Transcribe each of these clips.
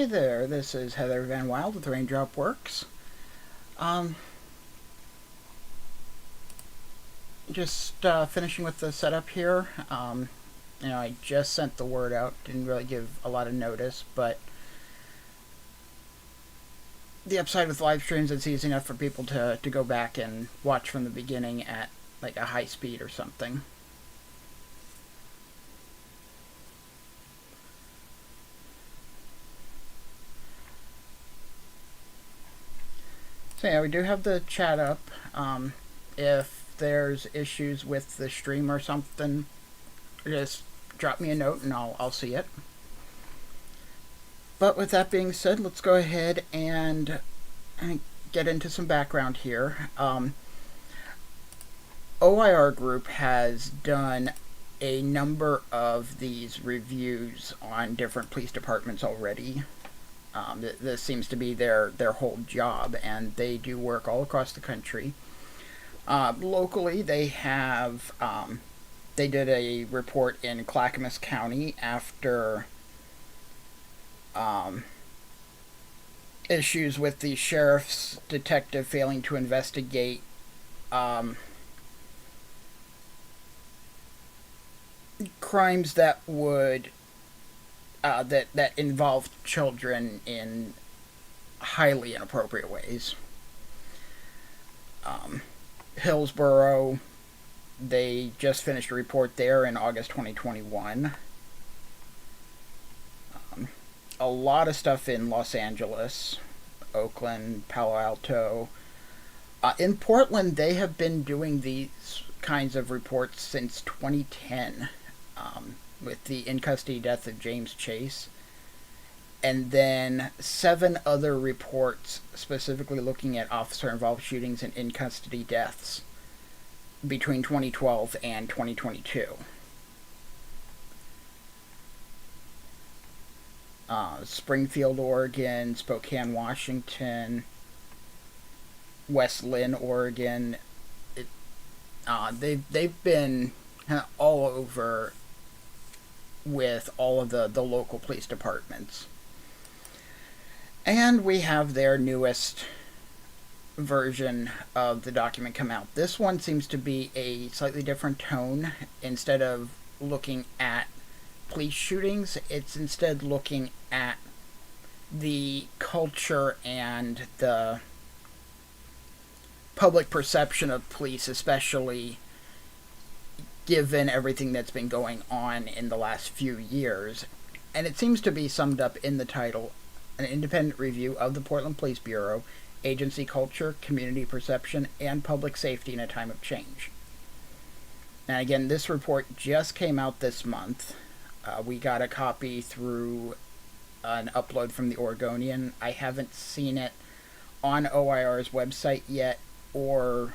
Hey there, this is Heather Van Wild with Raindrop Works. Um, just finishing with the setup here. I just sent the word out, didn't really give a lot of notice, but the upside with live streams, it's easy enough for people to go back and watch from the beginning at like a high speed or something. So yeah, we do have the chat up. If there's issues with the stream or something, just drop me a note and I'll see it. But with that being said, let's go ahead and get into some background here. OIR Group has done a number of these reviews on different police departments already. This seems to be their whole job, and they do work all across the country. Locally, they have they did a report in Clackamas County after issues with the sheriff's detective failing to investigate crimes that would that involved children in highly inappropriate ways. Hillsborough, they just finished a report there in August 2021. A lot of stuff in Los Angeles, Oakland, Palo Alto. In Portland, they have been doing these kinds of reports since 2010, with the in-custody death of James Chase. And then 7 other reports specifically looking at officer-involved shootings and in-custody deaths between 2012 and 2022. Springfield, Oregon, Spokane, Washington, West Lynn, Oregon. They've been all over with all of the local police departments. And we have their newest version of the document come out. This one seems to be a slightly different tone. Instead of looking at police shootings, it's instead looking at the culture and the public perception of police, especially given everything that's been going on in the last few years. And it seems to be summed up in the title, an independent review of the Portland Police Bureau, agency culture, community perception, and public safety in a time of change. And again, this report just came out this month. We got a copy through an upload from the Oregonian. I haven't seen it on OIR's website yet, or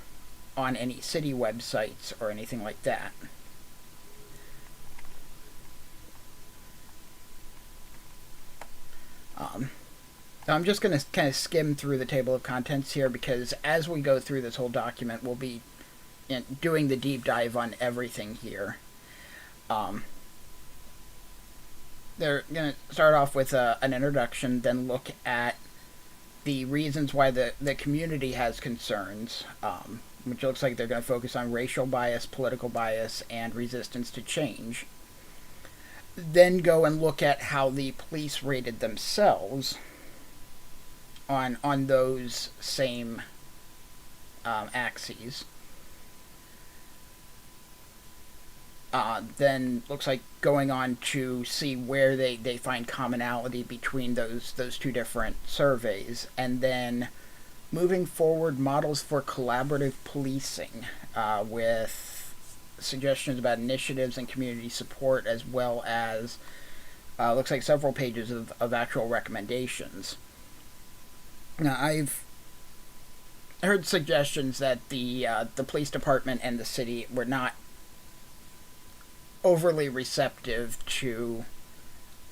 on any city websites or anything like that. I'm just going to kind of skim through the table of contents here, because as we go through this whole document, we'll be doing the deep dive on everything here. They're going to start off with an introduction, then look at the reasons why the community has concerns, which looks like they're going to focus on racial bias, political bias, and resistance to change. Then go and look at how the police rated themselves on those same axes. Then looks like going on to see where they find commonality between those two different surveys, and then moving forward, models for collaborative policing, with suggestions about initiatives and community support, as well as looks like several pages of actual recommendations. Now, I've heard suggestions that the police department and the city were not overly receptive to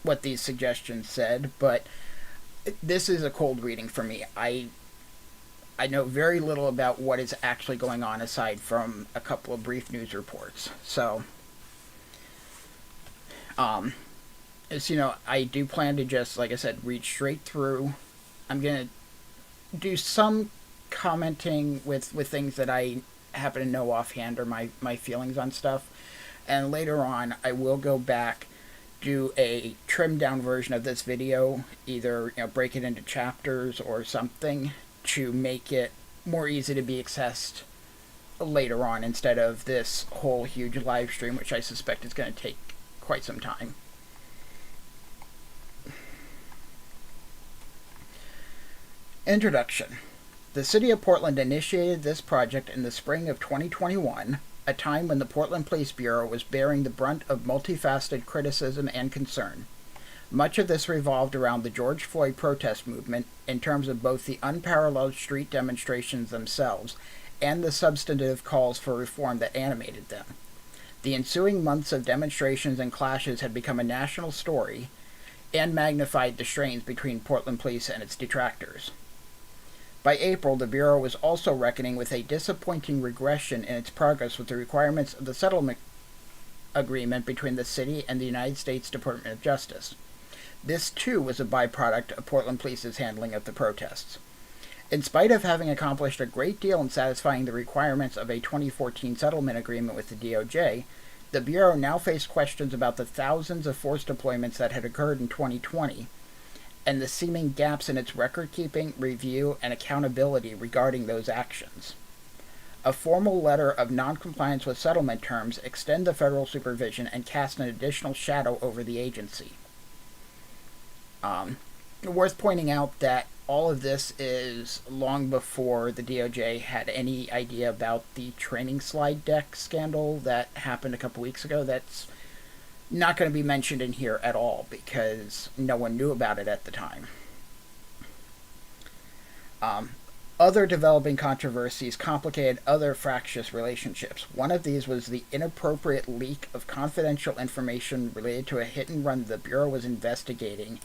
what these suggestions said, but this is a cold reading for me. I know very little about what is actually going on aside from a couple of brief news reports. So, is, I do plan to just, like I said, read straight through. I'm going to do some commenting with things that I happen to know offhand, or my feelings on stuff. And later on, I will go back, do a trimmed down version of this video, either break it into chapters or something to make it more easy to be accessed later on, instead of this whole huge live stream, which I suspect is going to take quite some time. Introduction. The City of Portland initiated this project in the spring of 2021, a time when the Portland Police Bureau was bearing the brunt of multifaceted criticism and concern. Much of this revolved around the George Floyd protest movement in terms of both the unparalleled street demonstrations themselves and the substantive calls for reform that animated them. The ensuing months of demonstrations and clashes had become a national story and magnified the strains between Portland Police and its detractors. By April, the Bureau was also reckoning with a disappointing regression in its progress with the requirements of the settlement agreement between the city and the United States Department of Justice. This, too, was a byproduct of Portland Police's handling of the protests. In spite of having accomplished a great deal in satisfying the requirements of a 2014 settlement agreement with the DOJ, the Bureau now faced questions about the thousands of force deployments that had occurred in 2020, and the seeming gaps in its record-keeping, review, and accountability regarding those actions. A formal letter of noncompliance with settlement terms extend the federal supervision and cast an additional shadow over the agency. Worth pointing out that all of this is long before the DOJ had any idea about the training slide deck scandal that happened a couple weeks ago. That's not going to be mentioned in here at all because no one knew about it at the time. Other developing controversies complicated other fractious relationships. One of these was the inappropriate leak of confidential information related to a hit-and-run the Bureau was investigating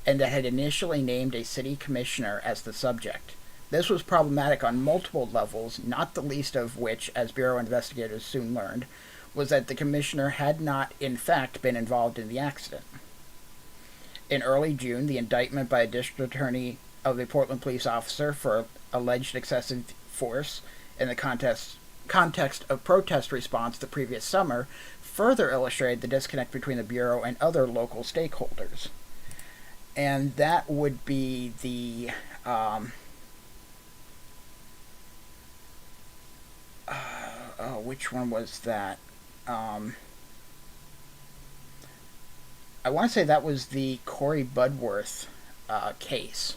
and that had initially named a city commissioner as the subject. This was problematic on multiple levels, not the least of which, as Bureau investigators soon learned, was that the commissioner had not, in fact, been involved in the accident. In early June, the indictment by a district attorney of a Portland police officer for alleged excessive force in the context of protest response the previous summer further illustrated the disconnect between the Bureau and other local stakeholders. And that would be the which one was that? I want to say that was the Corey Budworth case.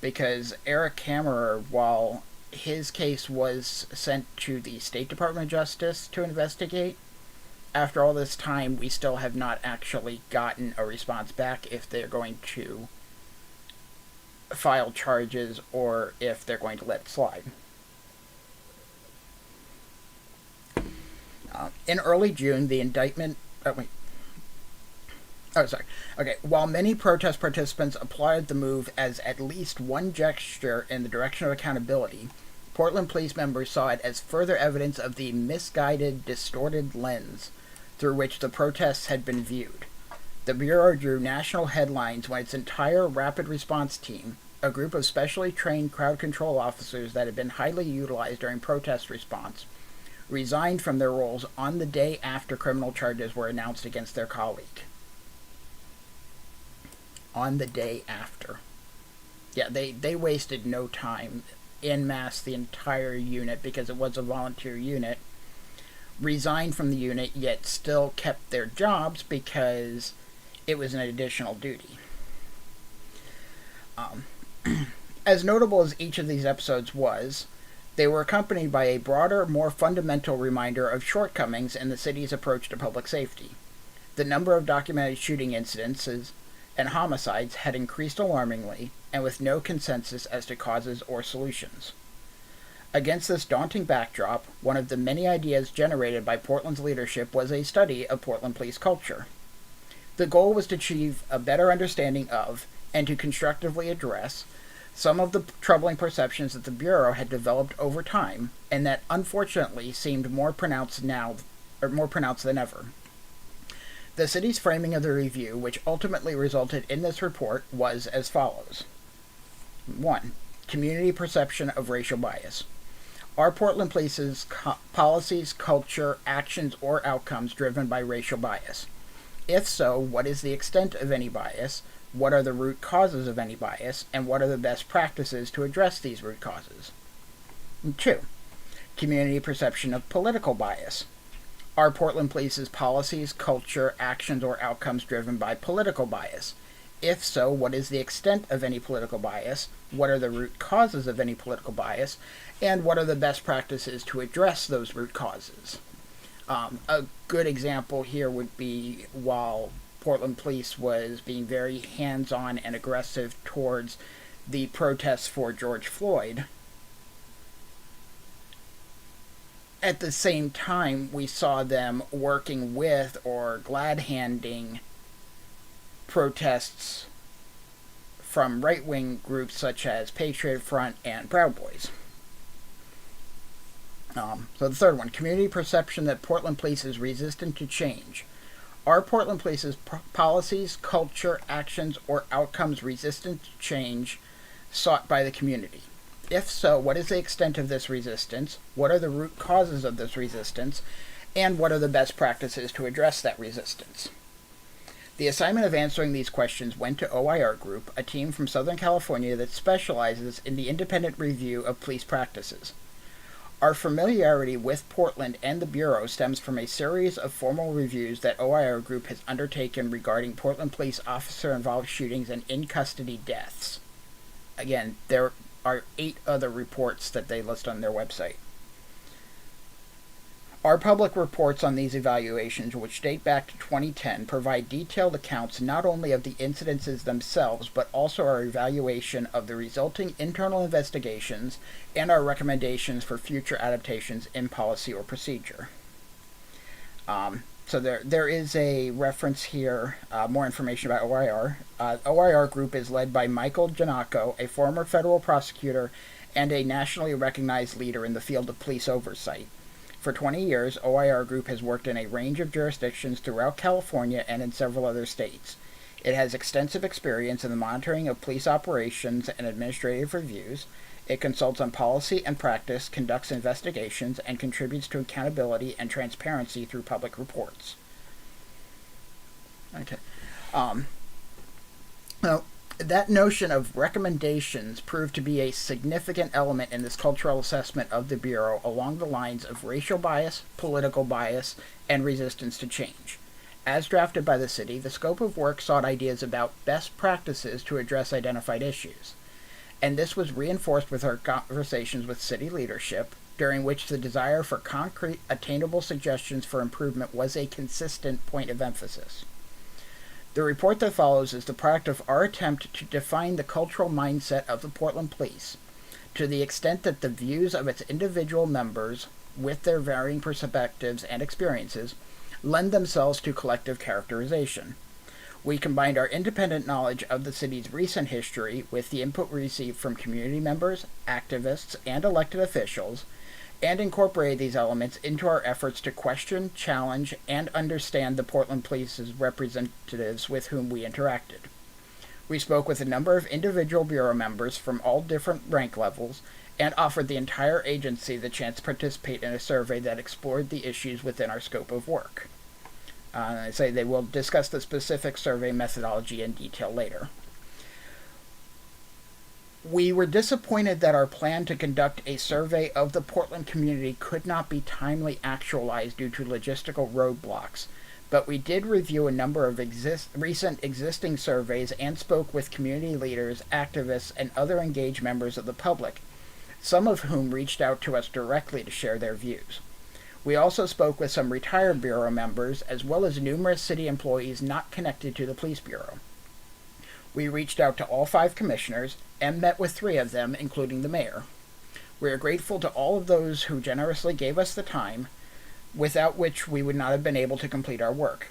Because Eric Kammerer, while his case was sent to the State Department of Justice to investigate, after all this time, we still have not actually gotten a response back if they're going to file charges or if they're going to let it slide. In early June, the indictment... While many protest participants applauded the move as at least one gesture in the direction of accountability, Portland police members saw it as further evidence of the misguided, distorted lens through which the protests had been viewed. The Bureau drew national headlines when its entire rapid response team, a group of specially trained crowd control officers that had been highly utilized during protest response, resigned from their roles on the day after criminal charges were announced against their colleague. On the day after. Yeah, they wasted no time. En masse, the entire unit, because it was a volunteer unit, resigned from the unit, yet still kept their jobs because it was an additional duty. As notable as each of these episodes was, they were accompanied by a broader, more fundamental reminder of shortcomings in the city's approach to public safety. The number of documented shooting incidences and homicides had increased alarmingly, and with no consensus as to causes or solutions. Against this daunting backdrop, one of the many ideas generated by Portland's leadership was a study of Portland police culture. The goal was to achieve a better understanding of, and to constructively address, some of the troubling perceptions that the Bureau had developed over time, and that unfortunately seemed more pronounced than ever. The city's framing of the review, which ultimately resulted in this report, was as follows. 1. Community perception of racial bias. Are Portland Police's policies, culture, actions, or outcomes driven by racial bias? If so, what is the extent of any bias? What are the root causes of any bias? And what are the best practices to address these root causes? And 2. Community perception of political bias. Are Portland Police's policies, culture, actions, or outcomes driven by political bias? If so, what is the extent of any political bias? What are the root causes of any political bias? And what are the best practices to address those root causes? A good example here would be while Portland Police was being very hands-on and aggressive towards the protests for George Floyd, at the same time we saw them working with or glad-handing protests from right-wing groups such as Patriot Front and Proud Boys. So the third one, community perception that Portland Police is resistant to change. Are Portland Police's policies, culture, actions, or outcomes resistant to change sought by the community? If so, what is the extent of this resistance? What are the root causes of this resistance? And what are the best practices to address that resistance? The assignment of answering these questions went to OIR Group, a team from Southern California that specializes in the independent review of police practices. Our familiarity with Portland and the Bureau stems from a series of formal reviews that OIR Group has undertaken regarding Portland Police officer-involved shootings and in-custody deaths. Again, there are 8 other reports that they list on their website. Our public reports on these evaluations, which date back to 2010, provide detailed accounts not only of the incidences themselves, but also our evaluation of the resulting internal investigations and our recommendations for future adaptations in policy or procedure. So there is a reference here, more information about OIR. OIR Group is led by Michael Giannacco, a former federal prosecutor and a nationally recognized leader in the field of police oversight. For 20 years, OIR Group has worked in a range of jurisdictions throughout California and in several other states. It has extensive experience in the monitoring of police operations and administrative reviews. It consults on policy and practice, conducts investigations, and contributes to accountability and transparency through public reports. Okay. Now, that notion of recommendations proved to be a significant element in this cultural assessment of the Bureau along the lines of racial bias, political bias, and resistance to change. As drafted by the city, the scope of work sought ideas about best practices to address identified issues. And this was reinforced with our conversations with city leadership, during which the desire for concrete, attainable suggestions for improvement was a consistent point of emphasis. The report that follows is the product of our attempt to define the cultural mindset of the Portland Police, to the extent that the views of its individual members, with their varying perspectives and experiences, lend themselves to collective characterization. We combined our independent knowledge of the city's recent history with the input we received from community members, activists, and elected officials, and incorporated these elements into our efforts to question, challenge, and understand the Portland Police's representatives with whom we interacted. We spoke with a number of individual Bureau members from all different rank levels, and offered the entire agency the chance to participate in a survey that explored the issues within our scope of work. I say they will discuss the specific survey methodology in detail later. We were disappointed that our plan to conduct a survey of the Portland community could not be timely actualized due to logistical roadblocks, but we did review a number of recent existing surveys and spoke with community leaders, activists, and other engaged members of the public, some of whom reached out to us directly to share their views. We also spoke with some retired Bureau members, as well as numerous city employees not connected to the Police Bureau. We reached out to all 5 commissioners and met with 3 of them, including the mayor. We are grateful to all of those who generously gave us the time, without which we would not have been able to complete our work.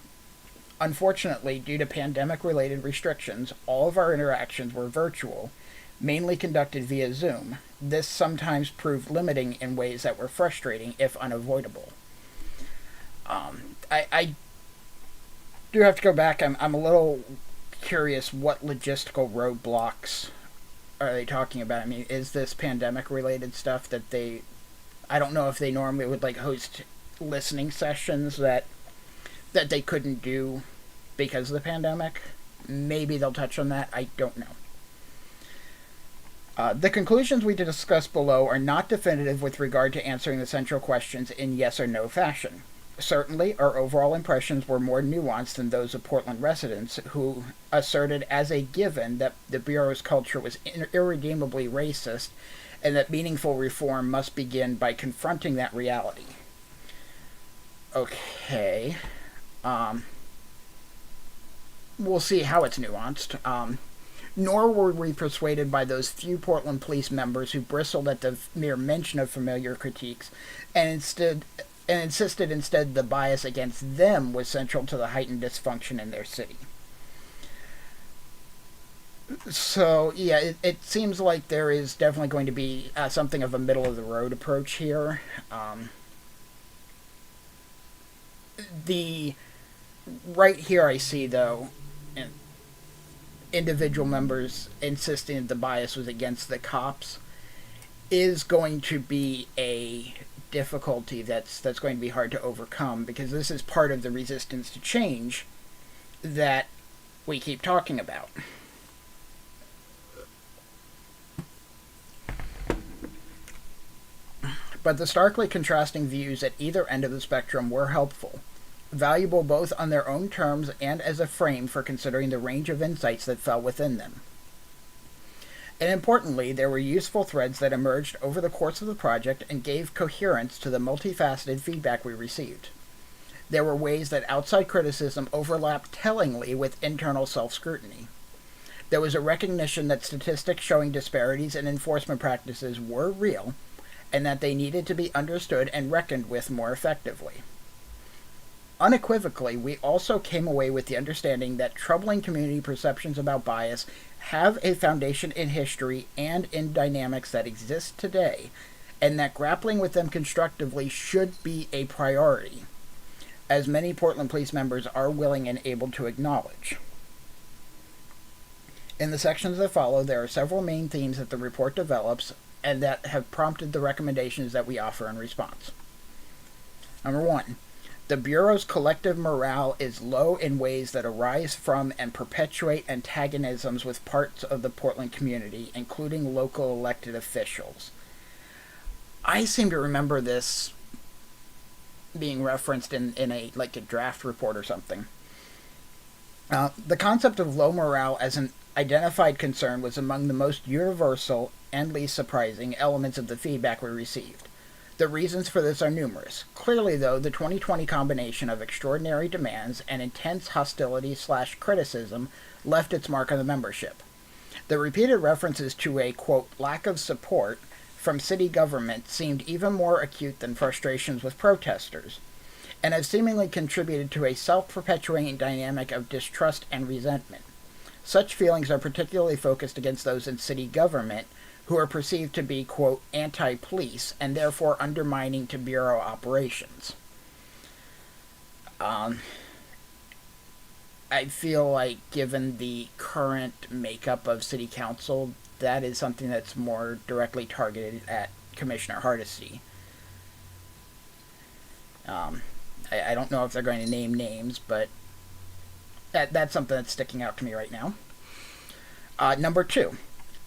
Unfortunately, due to pandemic-related restrictions, all of our interactions were virtual, mainly conducted via Zoom. This sometimes proved limiting in ways that were frustrating, if unavoidable. I do have to go back. I'm a little curious what logistical roadblocks are they talking about? I mean, is this pandemic related stuff that they, I don't know if they normally would like host listening sessions that they couldn't do because of the pandemic. Maybe they'll touch on that. I don't know. The conclusions we discuss below are not definitive with regard to answering the central questions in yes or no fashion. Certainly, our overall impressions were more nuanced than those of Portland residents, who asserted as a given that the Bureau's culture was irredeemably racist and that meaningful reform must begin by confronting that reality. Okay. We'll see how it's nuanced. Nor were we persuaded by those few Portland police members who bristled at the mere mention of familiar critiques and insisted instead the bias against them was central to the heightened dysfunction in their city. So, yeah, it seems like there is definitely going to be something of a middle-of-the-road approach here. Right here I see, though, individual members insisting that the bias was against the cops is going to be a difficulty that's going to be hard to overcome, because this is part of the resistance to change that we keep talking about. But the starkly contrasting views at either end of the spectrum were helpful, valuable both on their own terms and as a frame for considering the range of insights that fell within them. And importantly, there were useful threads that emerged over the course of the project and gave coherence to the multifaceted feedback we received. There were ways that outside criticism overlapped tellingly with internal self-scrutiny. There was a recognition that statistics showing disparities in enforcement practices were real, and that they needed to be understood and reckoned with more effectively. Unequivocally, we also came away with the understanding that troubling community perceptions about bias have a foundation in history and in dynamics that exist today, and that grappling with them constructively should be a priority, as many Portland Police members are willing and able to acknowledge. In the sections that follow, there are several main themes that the report develops and that have prompted the recommendations that we offer in response. Number 1. The Bureau's collective morale is low in ways that arise from and perpetuate antagonisms with parts of the Portland community, including local elected officials. I seem to remember this being referenced in a draft report or something. The concept of low morale as an identified concern was among the most universal and least surprising elements of the feedback we received. The reasons for this are numerous. Clearly, though, the 2020 combination of extraordinary demands and intense hostility/criticism left its mark on the membership. The repeated references to a, quote, lack of support from city government seemed even more acute than frustrations with protesters, and have seemingly contributed to a self-perpetuating dynamic of distrust and resentment. Such feelings are particularly focused against those in city government who are perceived to be, quote, anti-police, and therefore undermining to Bureau operations. I feel like, given the current makeup of City Council, that is something that's more directly targeted at Commissioner Hardesty. I don't know if they're going to name names, but that's something that's sticking out to me right now. Number 2.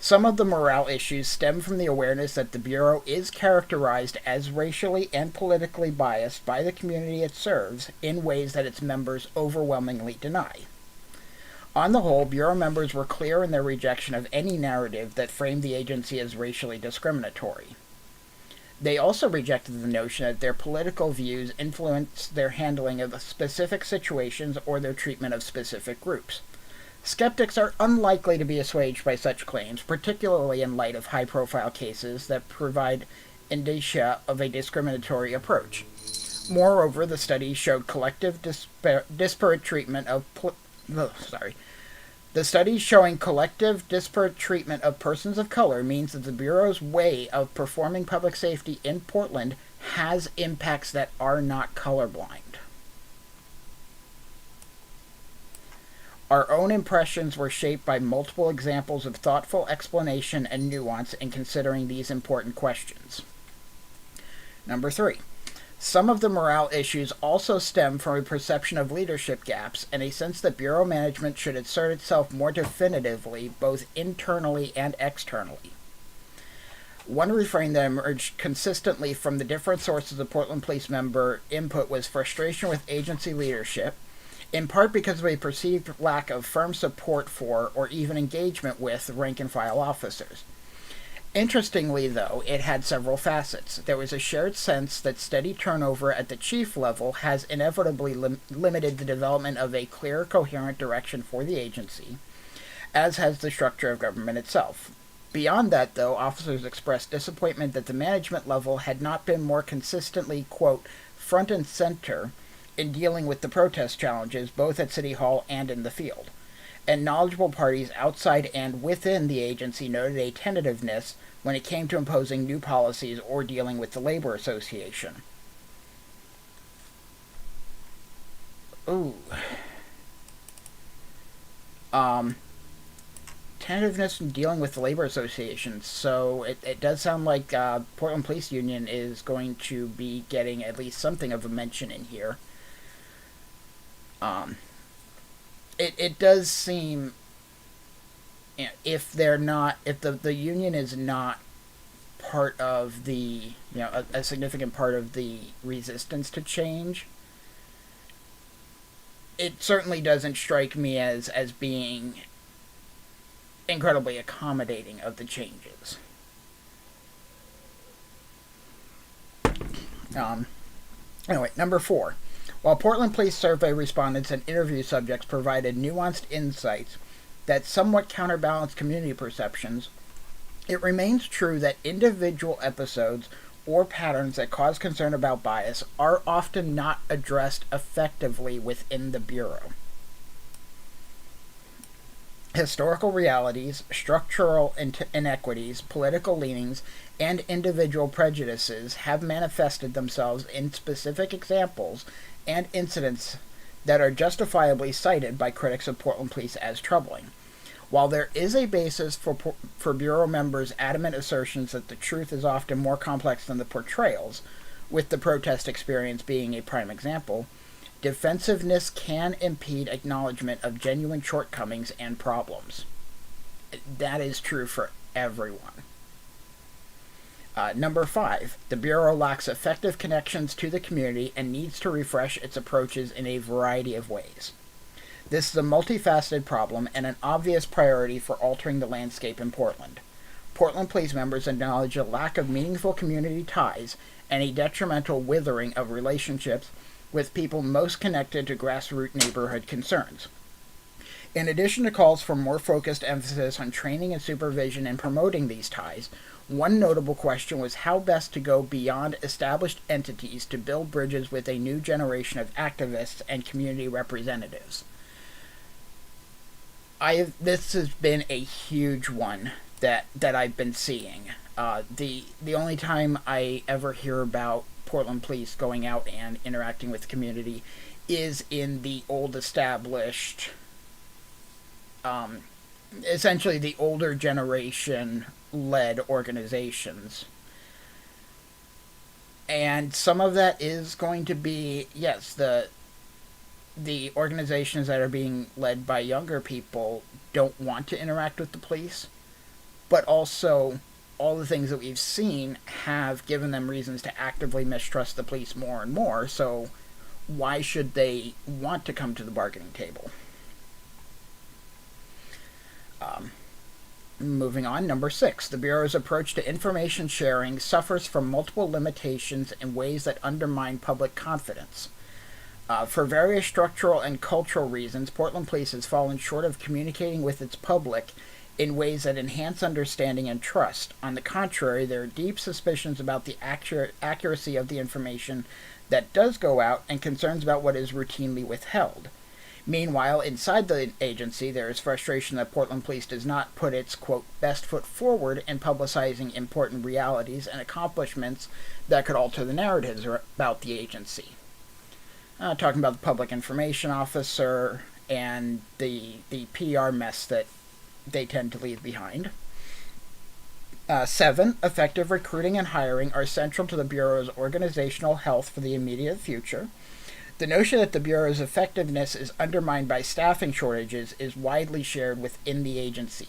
Some of the morale issues stem from the awareness that the Bureau is characterized as racially and politically biased by the community it serves in ways that its members overwhelmingly deny. On the whole, Bureau members were clear in their rejection of any narrative that framed the agency as racially discriminatory. They also rejected the notion that their political views influenced their handling of specific situations or their treatment of specific groups. Skeptics are unlikely to be assuaged by such claims, particularly in light of high-profile cases that provide indicia of a discriminatory approach. Moreover, the studies showed collective disparate treatment of The studies showing collective disparate treatment of persons of color means that the Bureau's way of performing public safety in Portland has impacts that are not colorblind. Our own impressions were shaped by multiple examples of thoughtful explanation and nuance in considering these important questions. Number 3. Some of the morale issues also stem from a perception of leadership gaps and a sense that Bureau management should assert itself more definitively, both internally and externally. One refrain that emerged consistently from the different sources of Portland Police member input was frustration with agency leadership, in part because of a perceived lack of firm support for or even engagement with rank-and-file officers. Interestingly, though, it had several facets. There was a shared sense that steady turnover at the chief level has inevitably limited the development of a clear, coherent direction for the agency, as has the structure of government itself. Beyond that, though, officers expressed disappointment that the management level had not been more consistently, quote, front and center in dealing with the protest challenges, both at City Hall and in the field. And knowledgeable parties outside and within the agency noted a tentativeness when it came to imposing new policies or dealing with the Labor Association. Ooh. Tentativeness in dealing with the Labor Association. So it does sound like Portland Police Union is going to be getting at least something of a mention in here. It does seem, you know, if the union is not part of the, a significant part of the resistance to change, it certainly doesn't strike me as being incredibly accommodating of the changes. Anyway, number 4. While Portland Police survey respondents and interview subjects provided nuanced insights that somewhat counterbalance community perceptions, it remains true that individual episodes or patterns that cause concern about bias are often not addressed effectively within the Bureau. Historical realities, structural inequities, political leanings, and individual prejudices have manifested themselves in specific examples and incidents that are justifiably cited by critics of Portland Police as troubling. While there is a basis for Bureau members' adamant assertions that the truth is often more complex than the portrayals, with the protest experience being a prime example, defensiveness can impede acknowledgement of genuine shortcomings and problems. That is true for everyone. Number 5, the Bureau lacks effective connections to the community and needs to refresh its approaches in a variety of ways. This is a multifaceted problem and an obvious priority for altering the landscape in Portland. Portland Police members acknowledge a lack of meaningful community ties and a detrimental withering of relationships with people most connected to grassroots neighborhood concerns. In addition to calls for more focused emphasis on training and supervision and promoting these ties, one notable question was how best to go beyond established entities to build bridges with a new generation of activists and community representatives. This has been a huge one that I've been seeing. The only time I ever hear about Portland Police going out and interacting with the community is in the old established, essentially the older generation led organizations. And some of that is going to be, yes, the organizations that are being led by younger people don't want to interact with the police, but also all the things that we've seen have given them reasons to actively mistrust the police more and more, so why should they want to come to the bargaining table? Moving on, number 6. The Bureau's approach to information sharing suffers from multiple limitations in ways that undermine public confidence. For various structural and cultural reasons, Portland Police has fallen short of communicating with its public in ways that enhance understanding and trust. On the contrary, there are deep suspicions about the accuracy of the information that does go out and concerns about what is routinely withheld. Meanwhile, inside the agency, there is frustration that Portland Police does not put its, quote, best foot forward in publicizing important realities and accomplishments that could alter the narratives about the agency. Talking about the public information officer and the PR mess that they tend to leave behind. 7, effective recruiting and hiring are central to the Bureau's organizational health for the immediate future. The notion that the Bureau's effectiveness is undermined by staffing shortages is widely shared within the agency.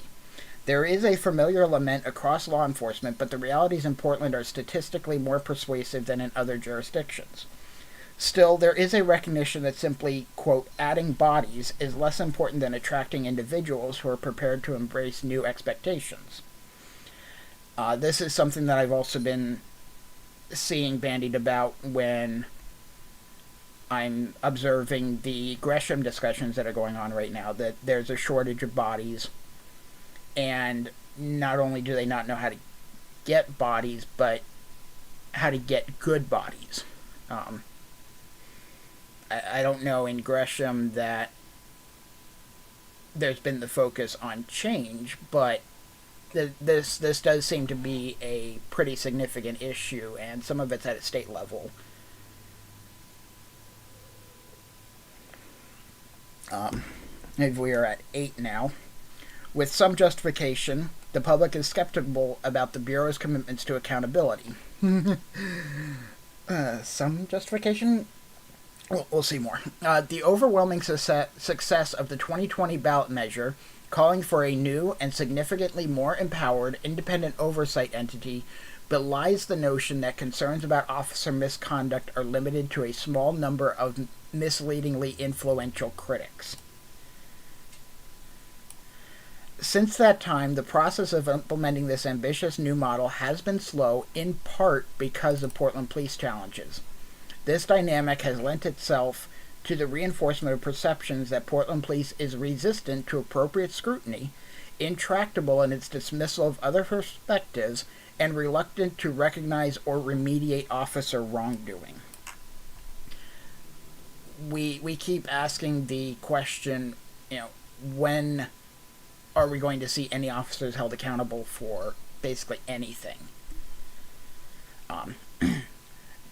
There is a familiar lament across law enforcement, but the realities in Portland are statistically more persuasive than in other jurisdictions. Still, there is a recognition that simply, quote, adding bodies is less important than attracting individuals who are prepared to embrace new expectations. This is something that I've also been seeing bandied about when I'm observing the Gresham discussions that are going on right now, that there's a shortage of bodies, and not only do they not know how to get bodies, but how to get good bodies. I don't know in Gresham that there's been the focus on change, but this does seem to be a pretty significant issue, and some of it's at a state level. If we are at 8 now. With some justification, the public is skeptical about the Bureau's commitments to accountability. Some justification? We'll see more. The overwhelming success of the 2020 ballot measure, calling for a new and significantly more empowered independent oversight entity, belies the notion that concerns about officer misconduct are limited to a small number of misleadingly influential critics. Since that time, the process of implementing this ambitious new model has been slow, in part because of Portland police challenges. This dynamic has lent itself to the reinforcement of perceptions that Portland police is resistant to appropriate scrutiny, intractable in its dismissal of other perspectives, and reluctant to recognize or remediate officer wrongdoing. We keep asking the question, when are we going to see any officers held accountable for basically anything?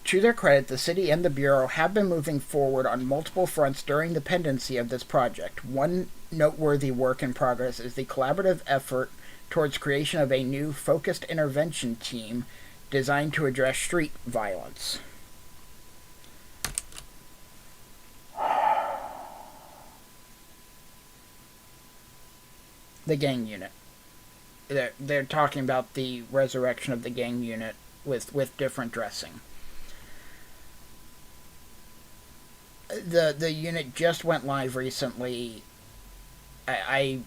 To their credit, the city and the Bureau have been moving forward on multiple fronts during the pendency of this project. One noteworthy work in progress is the collaborative effort towards creation of a new focused intervention team designed to address street violence. The gang unit. They're talking about the resurrection of the gang unit with different dressing. The unit just went live recently. I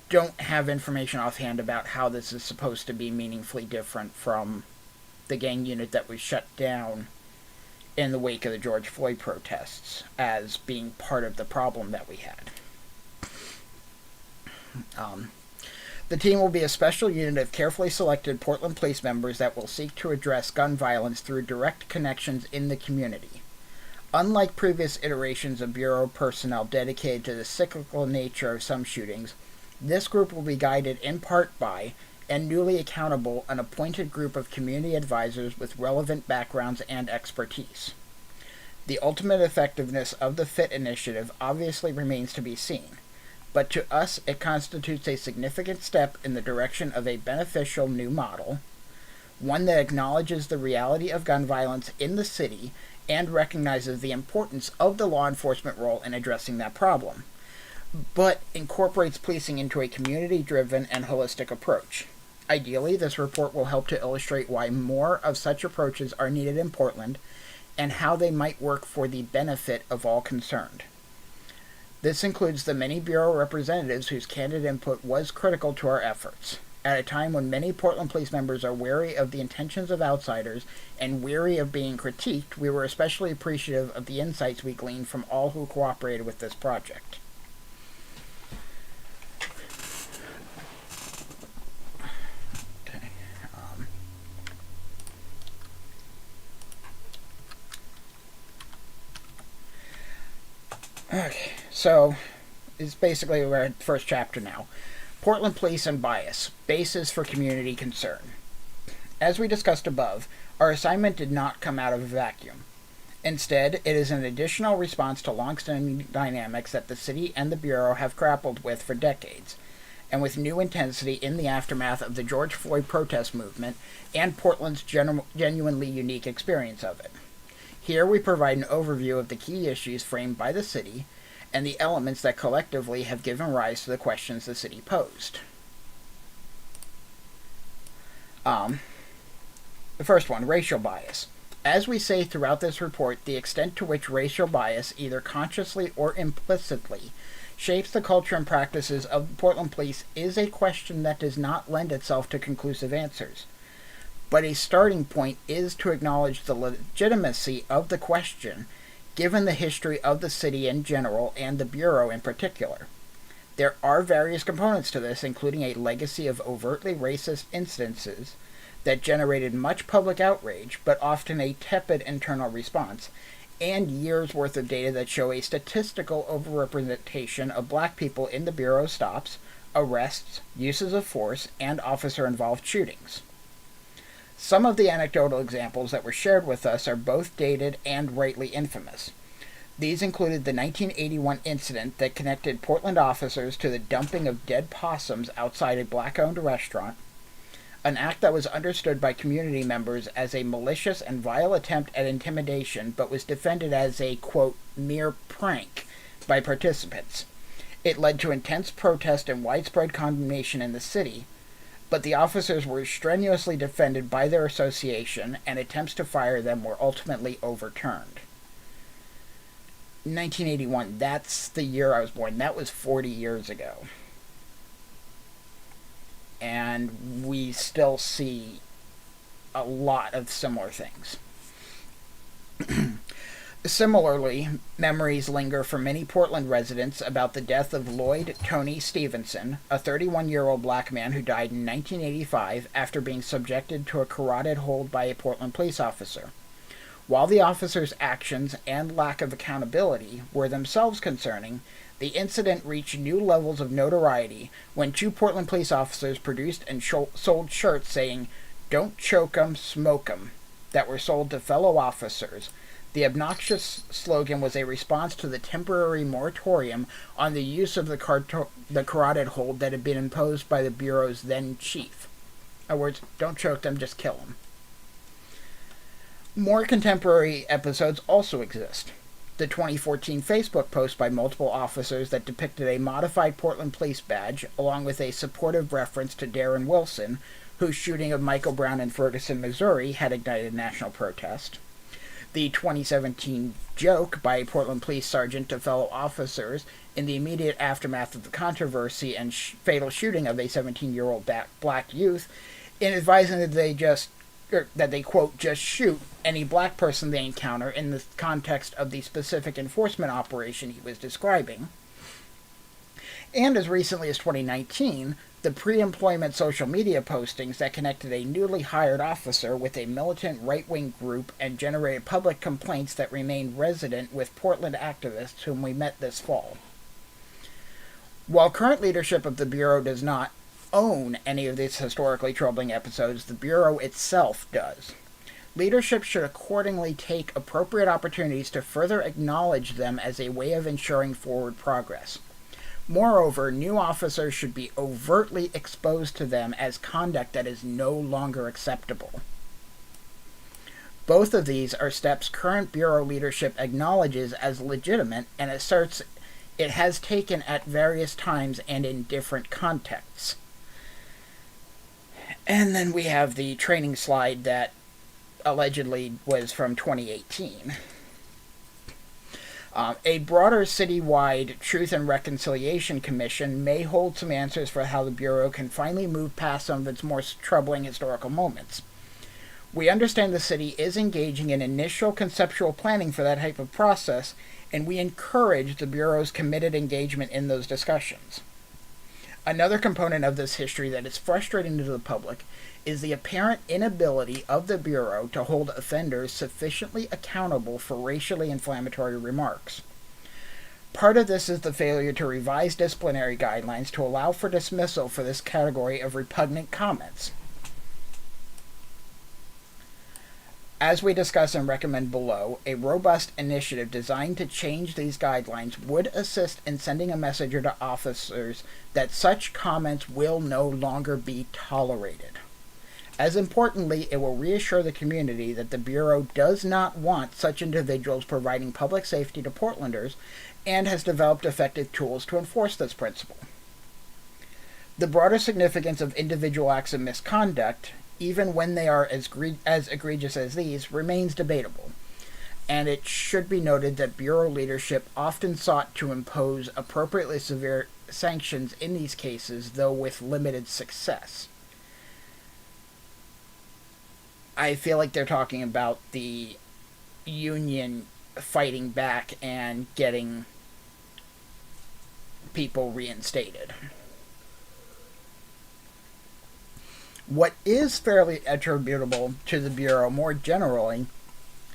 don't have information offhand about how this is supposed to be meaningfully different from the gang unit that was shut down in the wake of the George Floyd protests as being part of the problem that we had. The team will be a special unit of carefully selected Portland police members that will seek to address gun violence through direct connections in the community. Unlike previous iterations of Bureau personnel dedicated to the cyclical nature of some shootings, this group will be guided in part by, and newly accountable, an appointed group of community advisors with relevant backgrounds and expertise. The ultimate effectiveness of the FIT initiative obviously remains to be seen, but to us it constitutes a significant step in the direction of a beneficial new model, one that acknowledges the reality of gun violence in the city and recognizes the importance of the law enforcement role in addressing that problem, but incorporates policing into a community-driven and holistic approach. Ideally, this report will help to illustrate why more of such approaches are needed in Portland and how they might work for the benefit of all concerned. This includes the many Bureau representatives whose candid input was critical to our efforts. At a time when many Portland police members are wary of the intentions of outsiders and weary of being critiqued, we were especially appreciative of the insights we gleaned from all who cooperated with this project. Okay, so it's basically we're at the first chapter now. Portland Police and Bias, Basis for Community Concern. As we discussed above, our assignment did not come out of a vacuum. Instead, it is an additional response to long-standing dynamics that the city and the Bureau have grappled with for decades, and with new intensity in the aftermath of the George Floyd protest movement and Portland's genuinely unique experience of it. Here we provide an overview of the key issues framed by the city and the elements that collectively have given rise to the questions the city posed. The first one, racial bias. As we say throughout this report, the extent to which racial bias, either consciously or implicitly, shapes the culture and practices of the Portland Police is a question that does not lend itself to conclusive answers. But a starting point is to acknowledge the legitimacy of the question, given the history of the city in general and the Bureau in particular. There are various components to this, including a legacy of overtly racist incidences that generated much public outrage, but often a tepid internal response, and years' worth of data that show a statistical overrepresentation of black people in the Bureau's stops, arrests, uses of force, and officer-involved shootings. Some of the anecdotal examples that were shared with us are both dated and rightly infamous. These included the 1981 incident that connected Portland officers to the dumping of dead possums outside a black-owned restaurant, an act that was understood by community members as a malicious and vile attempt at intimidation, but was defended as a, quote, mere prank by participants. It led to intense protest and widespread condemnation in the city, but the officers were strenuously defended by their association, and attempts to fire them were ultimately overturned. 1981, that's the year I was born. That was 40 years ago. And we still see a lot of similar things. Similarly, memories linger for many Portland residents about the death of Lloyd Tony Stevenson, a 31-year-old black man who died in 1985 after being subjected to a carotid hold by a Portland police officer. While the officer's actions and lack of accountability were themselves concerning, the incident reached new levels of notoriety when two Portland police officers produced and sold shirts saying, "Don't choke 'em, smoke 'em," that were sold to fellow officers. The obnoxious slogan was a response to the temporary moratorium on the use of the carotid hold that had been imposed by the Bureau's then chief. In other words, don't choke them, just kill them. More contemporary episodes also exist. The 2014 Facebook post by multiple officers that depicted a modified Portland police badge, along with a supportive reference to Darren Wilson, whose shooting of Michael Brown in Ferguson, Missouri, had ignited national protest. The 2017 joke by a Portland police sergeant to fellow officers in the immediate aftermath of the controversy and fatal shooting of a 17-year-old black youth, in advising that they, quote, just shoot any black person they encounter in the context of the specific enforcement operation he was describing. And as recently as 2019, the pre-employment social media postings that connected a newly hired officer with a militant right-wing group and generated public complaints that remained resident with Portland activists whom we met this fall. While current leadership of the Bureau does not own any of these historically troubling episodes, the Bureau itself does. Leadership should accordingly take appropriate opportunities to further acknowledge them as a way of ensuring forward progress. Moreover, new officers should be overtly exposed to them as conduct that is no longer acceptable. Both of these are steps current Bureau leadership acknowledges as legitimate and asserts it has taken at various times and in different contexts. And then we have the training slide that allegedly was from 2018. A broader citywide Truth and Reconciliation Commission may hold some answers for how the Bureau can finally move past some of its more troubling historical moments. We understand the city is engaging in initial conceptual planning for that type of process, and we encourage the Bureau's committed engagement in those discussions. Another component of this history that is frustrating to the public is the apparent inability of the Bureau to hold offenders sufficiently accountable for racially inflammatory remarks. Part of this is the failure to revise disciplinary guidelines to allow for dismissal for this category of repugnant comments. As we discuss and recommend below, a robust initiative designed to change these guidelines would assist in sending a message to officers that such comments will no longer be tolerated. As importantly, it will reassure the community that the Bureau does not want such individuals providing public safety to Portlanders and has developed effective tools to enforce this principle. The broader significance of individual acts of misconduct, even when they are as egregious as these, remains debatable, and it should be noted that Bureau leadership often sought to impose appropriately severe sanctions in these cases, though with limited success. I feel like they're talking about the union fighting back and getting people reinstated. What is fairly attributable to the Bureau more generally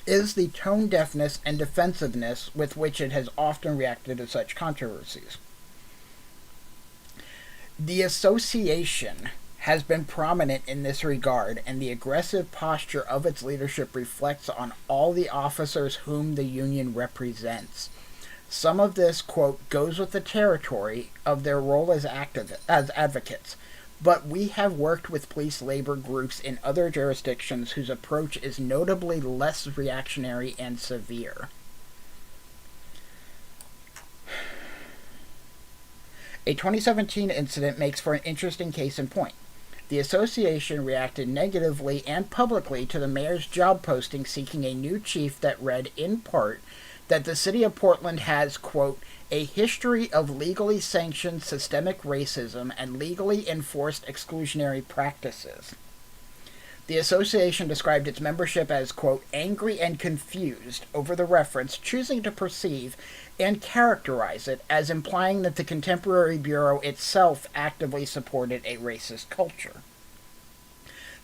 is the tone deafness and defensiveness with which it has often reacted to such controversies. The association has been prominent in this regard, and the aggressive posture of its leadership reflects on all the officers whom the union represents. Some of this, quote, goes with the territory of their role as advocates, but we have worked with police labor groups in other jurisdictions whose approach is notably less reactionary and severe. A 2017 incident makes for an interesting case in point. The association reacted negatively and publicly to the mayor's job posting seeking a new chief that read, in part, that the city of Portland has, quote, a history of legally sanctioned systemic racism and legally enforced exclusionary practices. The association described its membership as, quote, angry and confused over the reference, choosing to perceive and characterize it as implying that the contemporary Bureau itself actively supported a racist culture.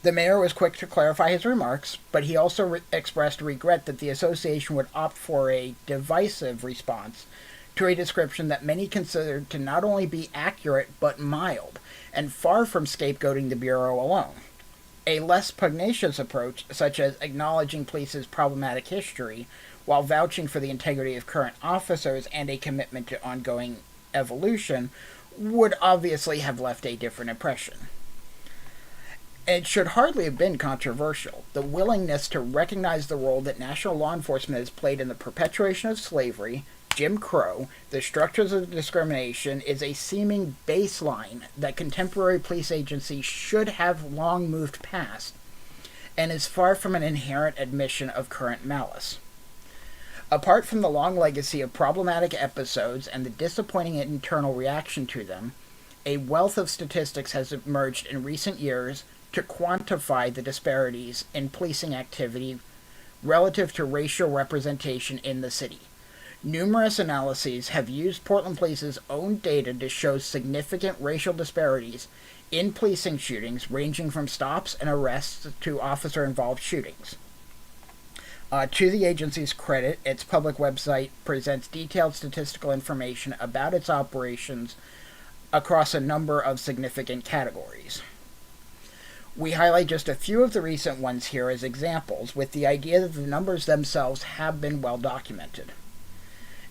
The mayor was quick to clarify his remarks, but he also expressed regret that the association would opt for a divisive response to a description that many considered to not only be accurate but mild, and far from scapegoating the Bureau alone. A less pugnacious approach, such as acknowledging police's problematic history while vouching for the integrity of current officers and a commitment to ongoing evolution, would obviously have left a different impression. It should hardly have been controversial. The willingness to recognize the role that national law enforcement has played in the perpetuation of slavery, Jim Crow, the structures of discrimination, is a seeming baseline that contemporary police agencies should have long moved past, and is far from an inherent admission of current malice. Apart from the long legacy of problematic episodes and the disappointing internal reaction to them, a wealth of statistics has emerged in recent years to quantify the disparities in policing activity relative to racial representation in the city. Numerous analyses have used Portland Police's own data to show significant racial disparities in policing shootings, ranging from stops and arrests to officer-involved shootings. To the agency's credit, its public website presents detailed statistical information about its operations across a number of significant categories. We highlight just a few of the recent ones here as examples, with the idea that the numbers themselves have been well documented.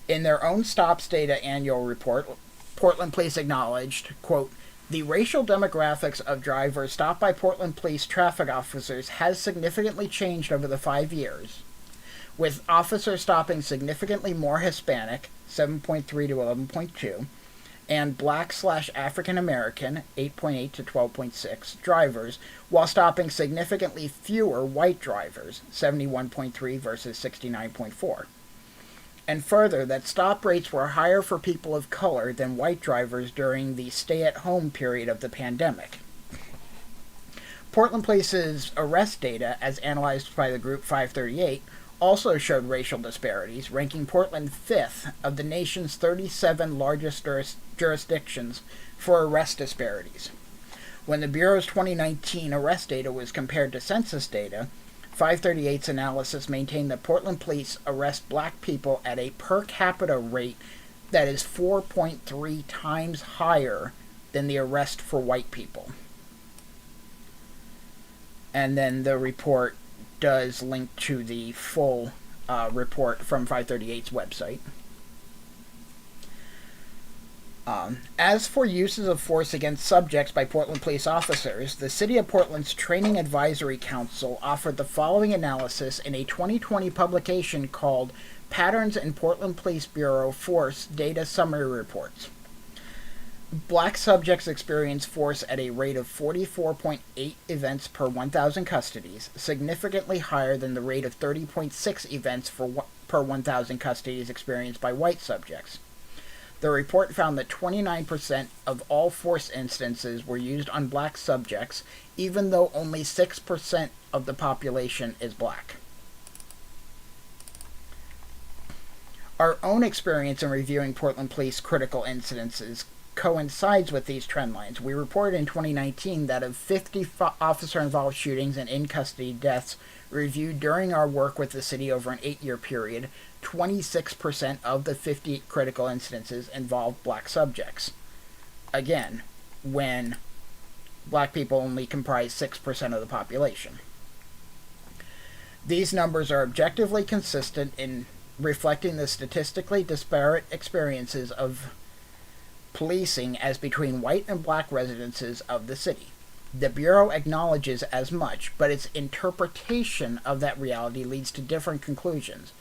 In their own stops data annual report, Portland Police acknowledged, quote, the racial demographics of drivers stopped by Portland Police traffic officers has significantly changed over the 5 years, with officers stopping significantly more Hispanic, 7.3 to 11.2, and Black/African American, 8.8 to 12.6, drivers, while stopping significantly fewer white drivers, 71.3 versus 69.4. And further, that stop rates were higher for people of color than white drivers during the stay-at-home period of the pandemic. Portland Police's arrest data, as analyzed by the group 538, also showed racial disparities, ranking Portland 5th of the nation's 37 largest jurisdictions for arrest disparities. When the Bureau's 2019 arrest data was compared to census data, 538's analysis maintained that Portland Police arrest black people at a per capita rate that is 4.3 times higher than the arrest for white people. And then the report does link to the full report from 538's website. As for uses of force against subjects by Portland police officers, the City of Portland's Training Advisory Council offered the following analysis in a 2020 publication called Patterns in Portland Police Bureau Force Data Summary Reports. Black subjects experience force at a rate of 44.8 events per 1,000 custodies, significantly higher than the rate of 30.6 events per 1,000 custodies experienced by white subjects. The report found that 29% of all force instances were used on black subjects, even though only 6% of the population is black. Our own experience in reviewing Portland Police critical incidences coincides with these trend lines. We reported in 2019 that of 50 officer-involved shootings and in-custody deaths reviewed during our work with the city over an 8-year period, 26% of the 50 critical incidences involved black subjects. Again, when black people only comprise 6% of the population. These numbers are objectively consistent in reflecting the statistically disparate experiences of policing as between white and black residences of the city. The Bureau acknowledges as much, but its interpretation of that reality leads to different conclusions,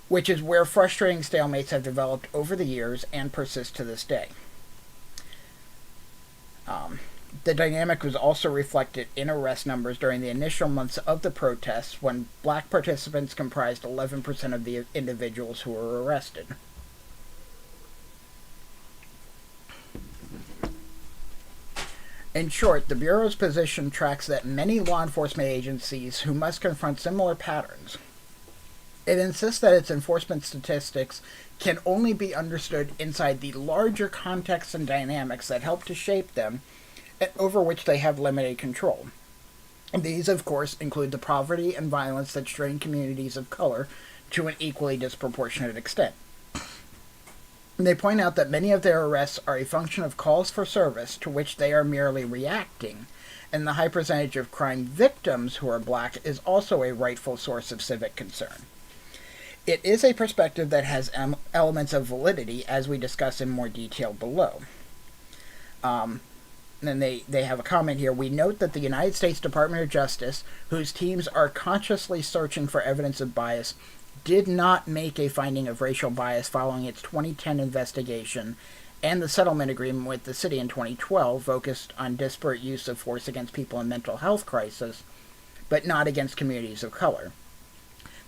which is where frustrating stalemates have developed over the years and persist to this day. The dynamic was also reflected in arrest numbers during the initial months of the protests, when black participants comprised 11% of the individuals who were arrested. In short, the Bureau's position tracks that many law enforcement agencies who must confront similar patterns. It insists that its enforcement statistics can only be understood inside the larger contexts and dynamics that help to shape them, and over which they have limited control. These, of course, include the poverty and violence that strain communities of color to an equally disproportionate extent. They point out that many of their arrests are a function of calls for service to which they are merely reacting, and the high percentage of crime victims who are black is also a rightful source of civic concern. It is a perspective that has elements of validity, as we discuss in more detail below. And they have a comment here. We note that the United States Department of Justice, whose teams are consciously searching for evidence of bias, did not make a finding of racial bias following its 2010 investigation, and the settlement agreement with the city in 2012 focused on disparate use of force against people in mental health crisis, but not against communities of color.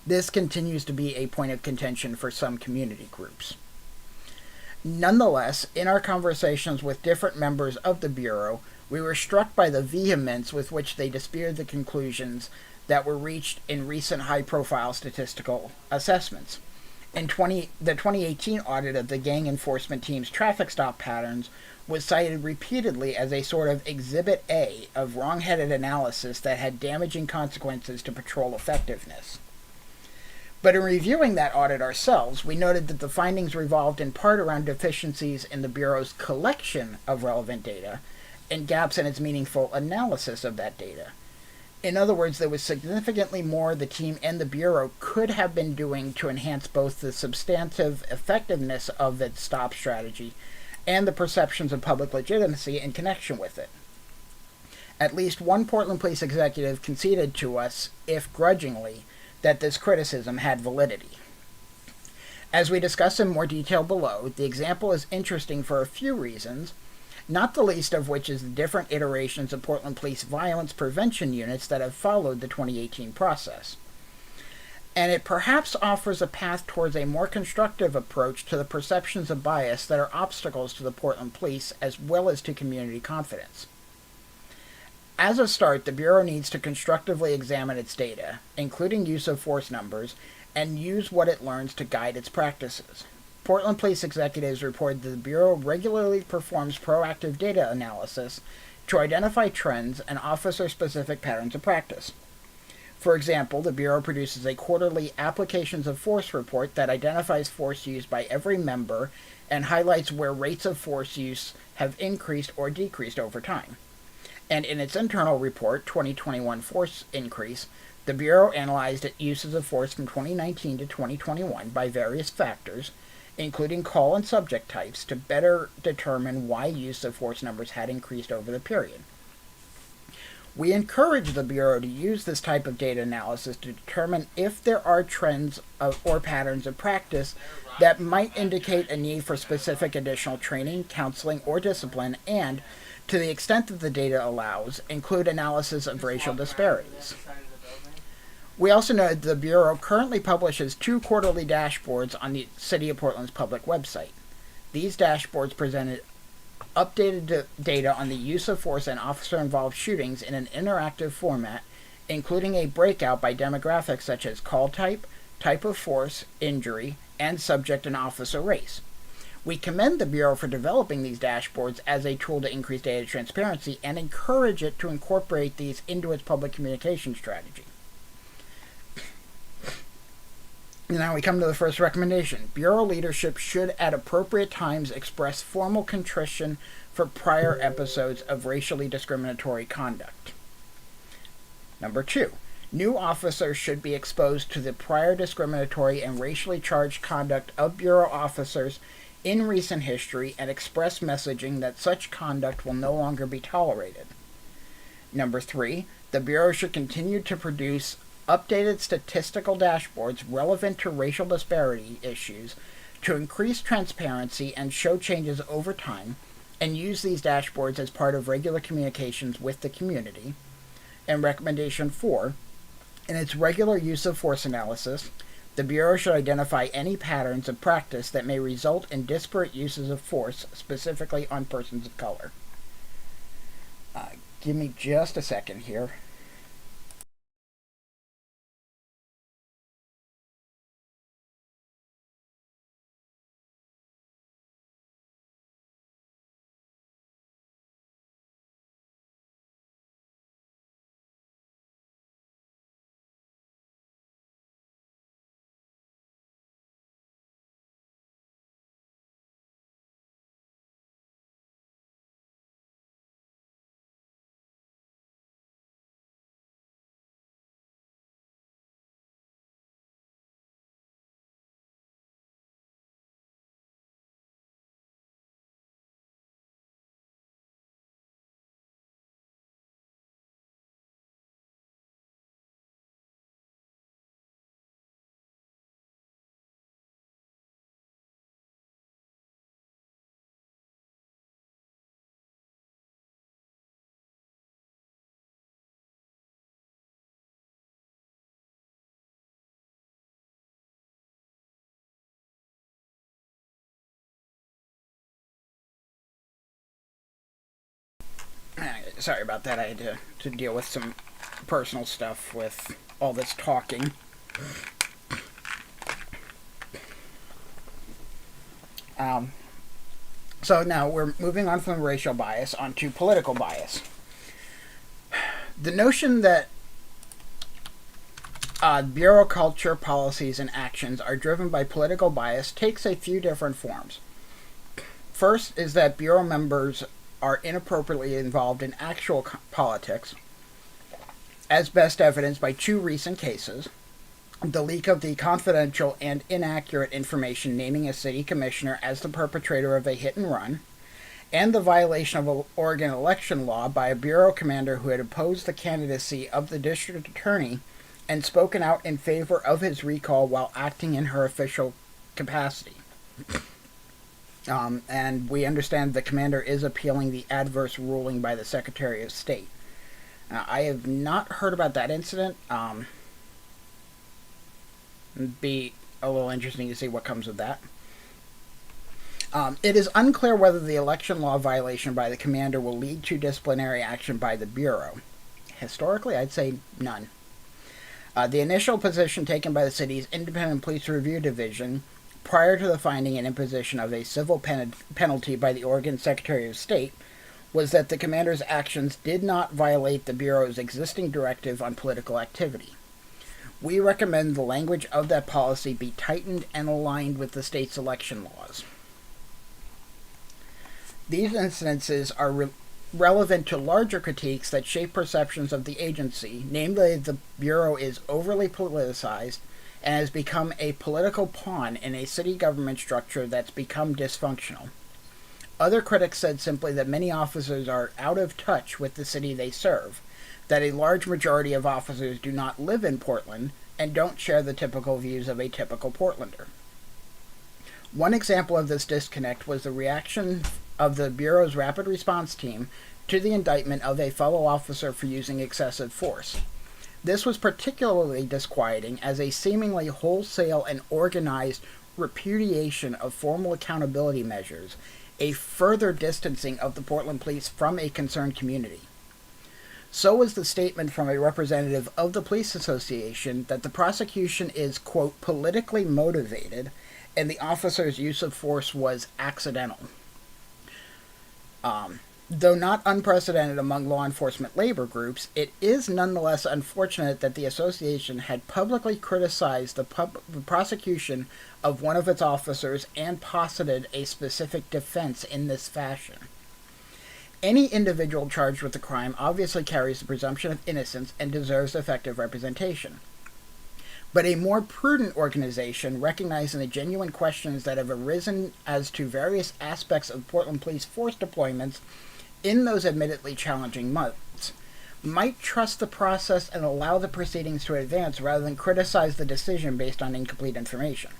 This continues to be a point of contention for some community groups. Nonetheless, in our conversations with different members of the Bureau, we were struck by the vehemence with which they disputed the conclusions that were reached in recent high-profile statistical assessments. In the 2018 audit of the gang enforcement team's traffic stop patterns was cited repeatedly as a sort of Exhibit A of wrong-headed analysis that had damaging consequences to patrol effectiveness. But in reviewing that audit ourselves, we noted that the findings revolved in part around deficiencies in the Bureau's collection of relevant data and gaps in its meaningful analysis of that data. In other words, there was significantly more the team and the Bureau could have been doing to enhance both the substantive effectiveness of its stop strategy and the perceptions of public legitimacy in connection with it. At least one Portland police executive conceded to us, if grudgingly, that this criticism had validity. As we discuss in more detail below, the example is interesting for a few reasons, not the least of which is the different iterations of Portland Police violence prevention units that have followed the 2018 process. And it perhaps offers a path towards a more constructive approach to the perceptions of bias that are obstacles to the Portland Police as well as to community confidence. As a start, the Bureau needs to constructively examine its data, including use of force numbers, and use what it learns to guide its practices. Portland police executives reported that the Bureau regularly performs proactive data analysis to identify trends and officer-specific patterns of practice. For example, the Bureau produces a quarterly applications of force report that identifies force used by every member and highlights where rates of force use have increased or decreased over time. And in its internal report, 2021 Force Increase, the Bureau analyzed its uses of force from 2019 to 2021 by various factors, including call and subject types, to better determine why use of force numbers had increased over the period. We encourage the Bureau to use this type of data analysis to determine if there are trends or patterns of practice that might indicate a need for specific additional training, counseling, or discipline, and, to the extent that the data allows, include analysis of racial disparities. We also know that the Bureau currently publishes 2 quarterly dashboards on the City of Portland's public website. These dashboards presented updated data on the use of force and officer-involved shootings in an interactive format, including a breakout by demographics such as call type, type of force, injury, and subject and officer race. We commend the Bureau for developing these dashboards as a tool to increase data transparency and encourage it to incorporate these into its public communication strategy. Now we come to the first recommendation. Bureau leadership should at appropriate times express formal contrition for prior episodes of racially discriminatory conduct. Number 2. New officers should be exposed to the prior discriminatory and racially charged conduct of Bureau officers in recent history and express messaging that such conduct will no longer be tolerated. Number 3. The Bureau should continue to produce updated statistical dashboards relevant to racial disparity issues to increase transparency and show changes over time, and use these dashboards as part of regular communications with the community. And recommendation 4, in its regular use of force analysis, the Bureau should identify any patterns of practice that may result in disparate uses of force, specifically on persons of color. Give me just a second here. Sorry about that. I had to deal with some personal stuff with all this talking. So now we're moving on from racial bias onto political bias. The notion that Bureau culture, policies, and actions are driven by political bias takes a few different forms. First is that Bureau members are inappropriately involved in actual politics, as best evidenced by 2 recent cases: the leak of the confidential and inaccurate information naming a city commissioner as the perpetrator of a hit and run, and the violation of Oregon election law by a Bureau commander who had opposed the candidacy of the district attorney and spoken out in favor of his recall while acting in her official capacity. And we understand the commander is appealing the adverse ruling by the Secretary of State. I have not heard about that incident. It'd be a little interesting to see what comes of that. It is unclear whether the election law violation by the commander will lead to disciplinary action by the Bureau. Historically, I'd say none. The initial position taken by the city's Independent Police Review Division prior to the finding and imposition of a civil penalty by the Oregon Secretary of State was that the commander's actions did not violate the Bureau's existing directive on political activity. We recommend the language of that policy be tightened and aligned with the state's election laws. These incidences are relevant to larger critiques that shape perceptions of the agency, namely the Bureau is overly politicized and has become a political pawn in a city government structure that's become dysfunctional. Other critics said simply that many officers are out of touch with the city they serve, that a large majority of officers do not live in Portland and don't share the typical views of a typical Portlander. One example of this disconnect was the reaction of the Bureau's rapid response team to the indictment of a fellow officer for using excessive force. This was particularly disquieting as a seemingly wholesale and organized repudiation of formal accountability measures, a further distancing of the Portland Police from a concerned community. So was the statement from a representative of the Police Association that the prosecution is, quote, politically motivated and the officer's use of force was accidental. Though not unprecedented among law enforcement labor groups, it is nonetheless unfortunate that the association had publicly criticized the prosecution of one of its officers and posited a specific defense in this fashion. Any individual charged with the crime obviously carries the presumption of innocence and deserves effective representation. But a more prudent organization, recognizing the genuine questions that have arisen as to various aspects of Portland Police force deployments in those admittedly challenging months, might trust the process and allow the proceedings to advance rather than criticize the decision based on incomplete information.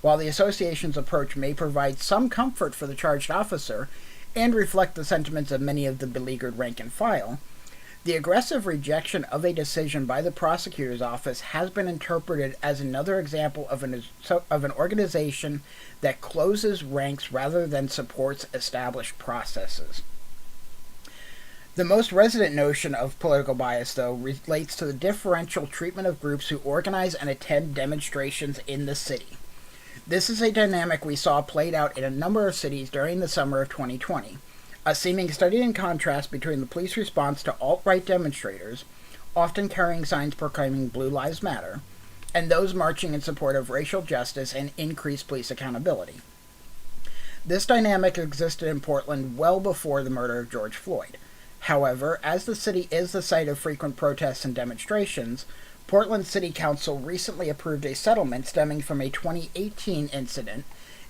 While the association's approach may provide some comfort for the charged officer and reflect the sentiments of many of the beleaguered rank and file, the aggressive rejection of a decision by the prosecutor's office has been interpreted as another example of an organization that closes ranks rather than supports established processes. The most resident notion of political bias, though, relates to the differential treatment of groups who organize and attend demonstrations in the city. This is a dynamic we saw played out in a number of cities during the summer of 2020. A seeming study in contrast between the police response to alt-right demonstrators, often carrying signs proclaiming Blue Lives Matter, and those marching in support of racial justice and increased police accountability. This dynamic existed in Portland well before the murder of George Floyd. However, as the city is the site of frequent protests and demonstrations, Portland City Council recently approved a settlement stemming from a 2018 incident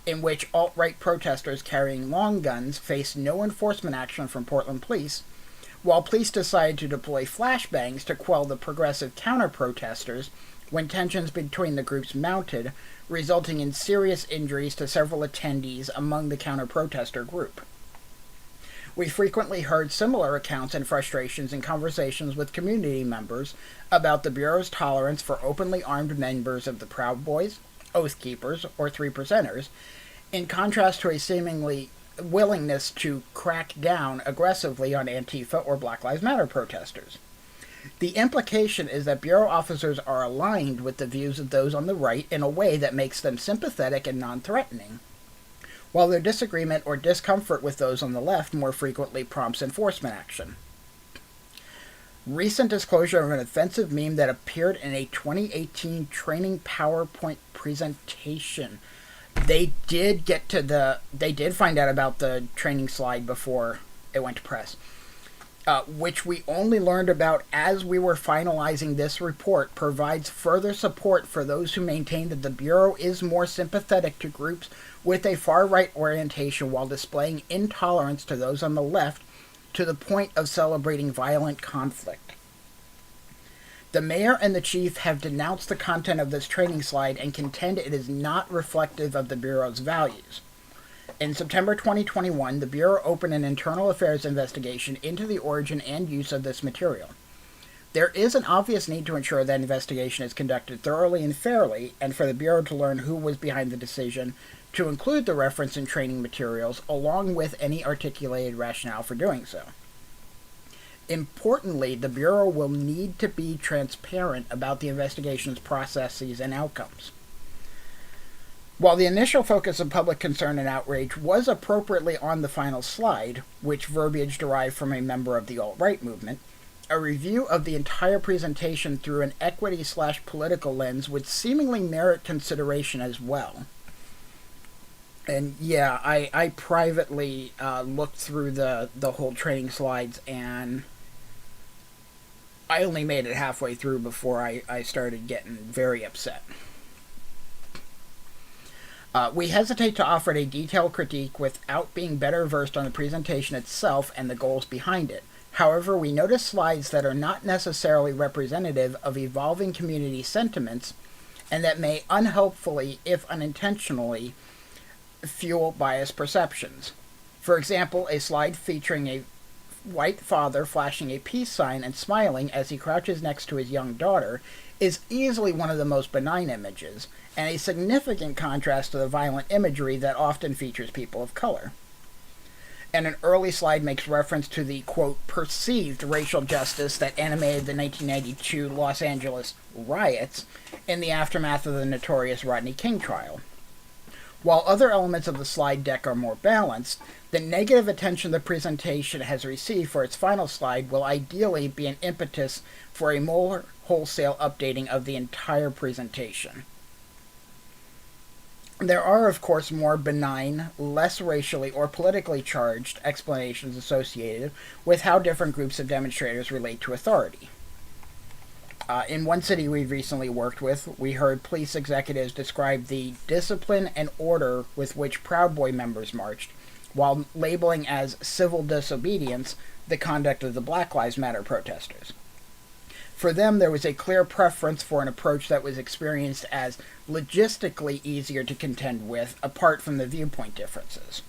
in which alt-right protesters carrying long guns faced no enforcement action from Portland police, while police decided to deploy flashbangs to quell the progressive counter-protesters when tensions between the groups mounted, resulting in serious injuries to several attendees among the counter-protester group. We frequently heard similar accounts and frustrations in conversations with community members about the Bureau's tolerance for openly armed members of the Proud Boys, Oath Keepers, or Three Percenters, in contrast to a seemingly willingness to crack down aggressively on Antifa or Black Lives Matter protesters. The implication is that Bureau officers are aligned with the views of those on the right in a way that makes them sympathetic and non-threatening, while their disagreement or discomfort with those on the left more frequently prompts enforcement action. Recent disclosure of an offensive meme that appeared in a 2018 training PowerPoint presentation. They did find out about the training slide before it went to press, which we only learned about as we were finalizing this report, provides further support for those who maintain that the Bureau is more sympathetic to groups with a far-right orientation while displaying intolerance to those on the left to the point of celebrating violent conflict. The mayor and the chief have denounced the content of this training slide and contend it is not reflective of the Bureau's values. In September 2021, the Bureau opened an internal affairs investigation into the origin and use of this material. There is an obvious need to ensure that investigation is conducted thoroughly and fairly, and for the Bureau to learn who was behind the decision to include the reference in training materials, along with any articulated rationale for doing so. Importantly, the Bureau will need to be transparent about the investigation's processes and outcomes. While the initial focus of public concern and outrage was appropriately on the final slide, which verbiage derived from a member of the alt-right movement, a review of the entire presentation through an equity/political lens would seemingly merit consideration as well. And yeah, I privately looked through the whole training slides, and I only made it halfway through before I started getting very upset. We hesitate to offer a detailed critique without being better versed on the presentation itself and the goals behind it. However, we notice slides that are not necessarily representative of evolving community sentiments and that may unhelpfully, if unintentionally, fuel biased perceptions. For example, a slide featuring a white father flashing a peace sign and smiling as he crouches next to his young daughter is easily one of the most benign images, and a significant contrast to the violent imagery that often features people of color. And an early slide makes reference to the, quote, perceived racial justice that animated the 1992 Los Angeles riots in the aftermath of the notorious Rodney King trial. While other elements of the slide deck are more balanced, the negative attention the presentation has received for its final slide will ideally be an impetus for a more wholesale updating of the entire presentation. There are, of course, more benign, less racially or politically charged explanations associated with how different groups of demonstrators relate to authority. In one city we've recently worked with, we heard police executives describe the discipline and order with which Proud Boy members marched, while labeling as civil disobedience the conduct of the Black Lives Matter protesters. For them, there was a clear preference for an approach that was experienced as logistically easier to contend with, apart from the viewpoint differences.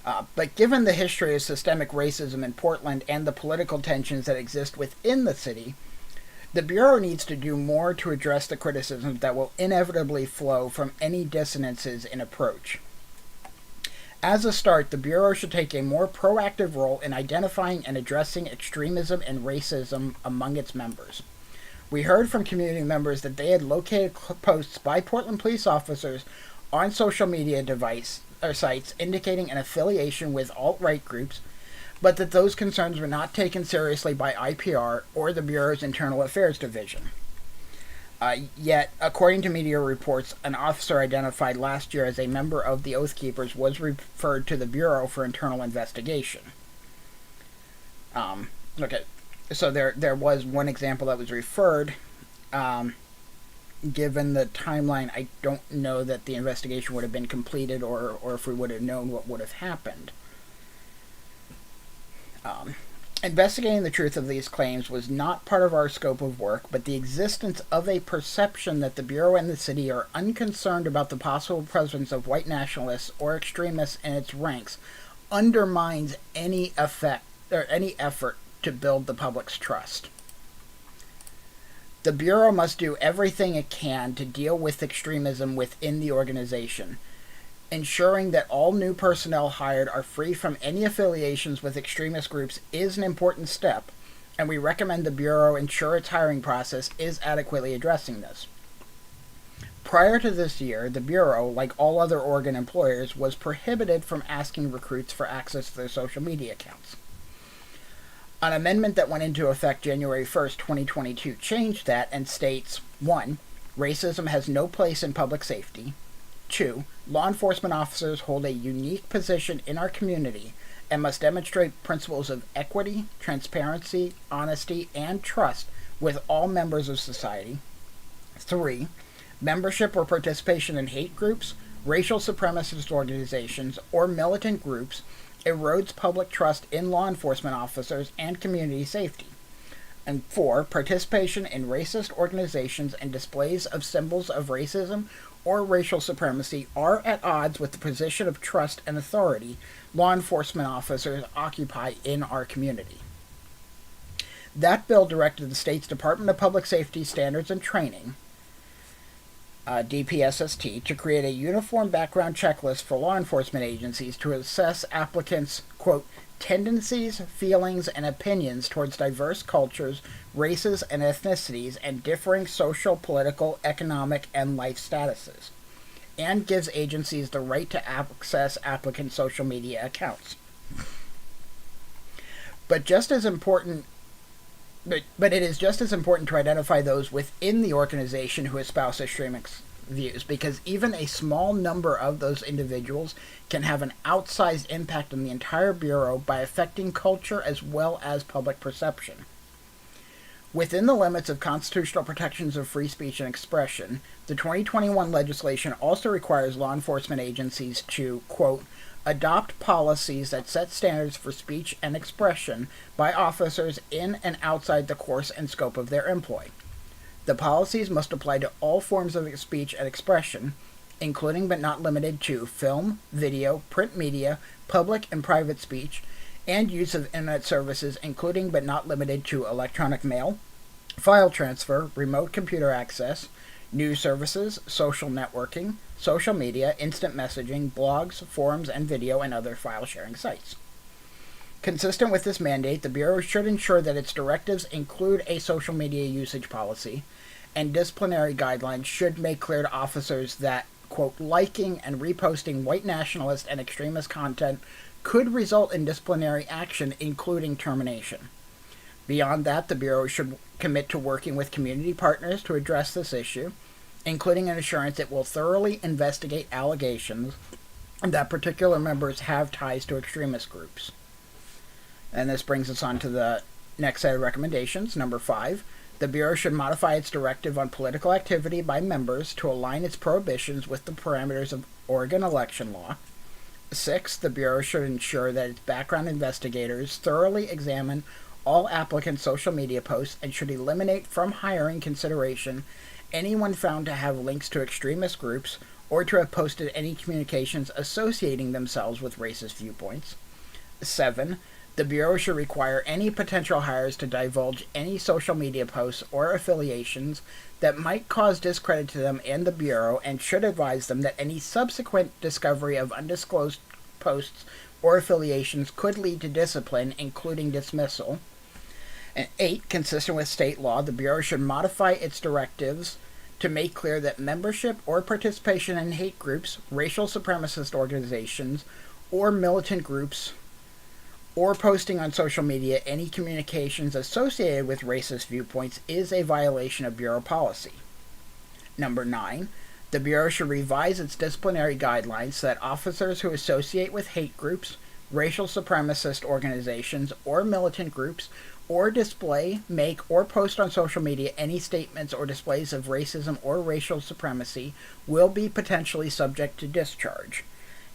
But given the history of systemic racism in Portland and the political tensions that exist within the city, the Bureau needs to do more to address the criticisms that will inevitably flow from any dissonances in approach. As a start, the Bureau should take a more proactive role in identifying and addressing extremism and racism among its members. We heard from community members that they had located posts by Portland police officers on social media sites indicating an affiliation with alt-right groups, but that those concerns were not taken seriously by IPR or the Bureau's Internal Affairs Division. Yet, according to media reports, an officer identified last year as a member of the Oath Keepers was referred to the Bureau for internal investigation. Okay, so there was one example that was referred. Given the timeline, I don't know that the investigation would have been completed or if we would have known what would have happened. Investigating the truth of these claims was not part of our scope of work, but the existence of a perception that the Bureau and the city are unconcerned about the possible presence of white nationalists or extremists in its ranks undermines any effort to build the public's trust. The Bureau must do everything it can to deal with extremism within the organization. Ensuring that all new personnel hired are free from any affiliations with extremist groups is an important step, and we recommend the Bureau ensure its hiring process is adequately addressing this. Prior to this year, the Bureau, like all other Oregon employers, was prohibited from asking recruits for access to their social media accounts. An amendment that went into effect January 1st, 2022 changed that and states, 1. Racism has no place in public safety. 2. Law enforcement officers hold a unique position in our community and must demonstrate principles of equity, transparency, honesty, and trust with all members of society. 3. Membership or participation in hate groups, racial supremacist organizations, or militant groups erodes public trust in law enforcement officers and community safety. And 4. Participation in racist organizations and displays of symbols of racism or racial supremacy are at odds with the position of trust and authority law enforcement officers occupy in our community. That bill directed the state's Department of Public Safety Standards and Training, DPSST, to create a uniform background checklist for law enforcement agencies to assess applicants' quote, tendencies, feelings, and opinions towards diverse cultures, races, and ethnicities, and differing social, political, economic, and life statuses, and gives agencies the right to access applicants' social media accounts. But it is just as important to identify those within the organization who espouse views, because even a small number of those individuals can have an outsized impact on the entire Bureau by affecting culture as well as public perception. Within the limits of constitutional protections of free speech and expression, the 2021 legislation also requires law enforcement agencies to, quote, adopt policies that set standards for speech and expression by officers in and outside the course and scope of their employ. The policies must apply to all forms of speech and expression, including but not limited to film, video, print media, public and private speech, and use of internet services, including but not limited to electronic mail, file transfer, remote computer access, news services, social networking, social media, instant messaging, blogs, forums, and video, and other file-sharing sites. Consistent with this mandate, the Bureau should ensure that its directives include a social media usage policy, and disciplinary guidelines should make clear to officers that, quote, liking and reposting white nationalist and extremist content could result in disciplinary action, including termination. Beyond that, the Bureau should commit to working with community partners to address this issue, including an assurance it will thoroughly investigate allegations that particular members have ties to extremist groups. And this brings us on to the next set of recommendations. Number 5, the Bureau should modify its directive on political activity by members to align its prohibitions with the parameters of Oregon election law. 6, the Bureau should ensure that its background investigators thoroughly examine all applicants' social media posts and should eliminate from hiring consideration anyone found to have links to extremist groups or to have posted any communications associating themselves with racist viewpoints. 7, the Bureau should require any potential hires to divulge any social media posts or affiliations that might cause discredit to them and the Bureau, and should advise them that any subsequent discovery of undisclosed posts or affiliations could lead to discipline, including dismissal. And 8, consistent with state law, the Bureau should modify its directives to make clear that membership or participation in hate groups, racial supremacist organizations, or militant groups, or posting on social media any communications associated with racist viewpoints is a violation of Bureau policy. Number 9, the Bureau should revise its disciplinary guidelines so that officers who associate with hate groups, racial supremacist organizations, or militant groups, or display, make, or post on social media any statements or displays of racism or racial supremacy will be potentially subject to discharge.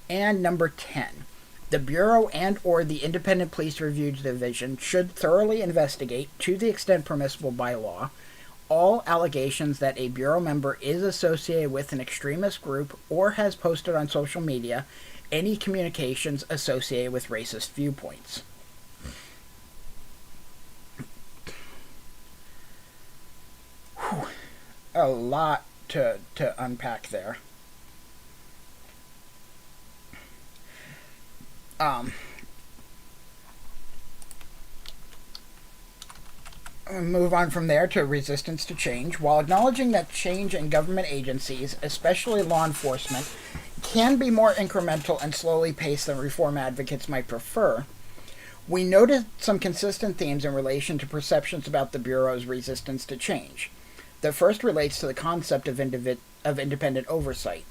And number 10, the Bureau and or the Independent Police Review Division should thoroughly investigate, to the extent permissible by law, all allegations that a Bureau member is associated with an extremist group or has posted on social media any communications associated with racist viewpoints. Whew. A lot to unpack there. Move on from there to resistance to change. While acknowledging that change in government agencies, especially law enforcement, can be more incremental and slowly paced than reform advocates might prefer, we noted some consistent themes in relation to perceptions about the Bureau's resistance to change. The first relates to the concept of independent oversight.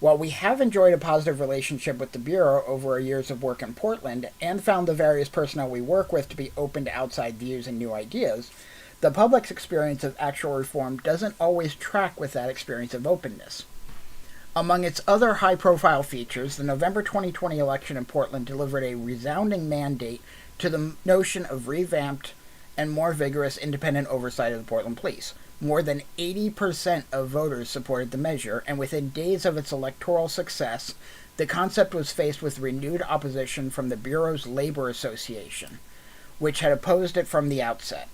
While we have enjoyed a positive relationship with the Bureau over our years of work in Portland, and found the various personnel we work with to be open to outside views and new ideas, the public's experience of actual reform doesn't always track with that experience of openness. Among its other high-profile features, the November 2020 election in Portland delivered a resounding mandate to the notion of revamped and more vigorous independent oversight of the Portland Police. More than 80% of voters supported the measure, and within days of its electoral success, the concept was faced with renewed opposition from the Bureau's Labor Association, which had opposed it from the outset.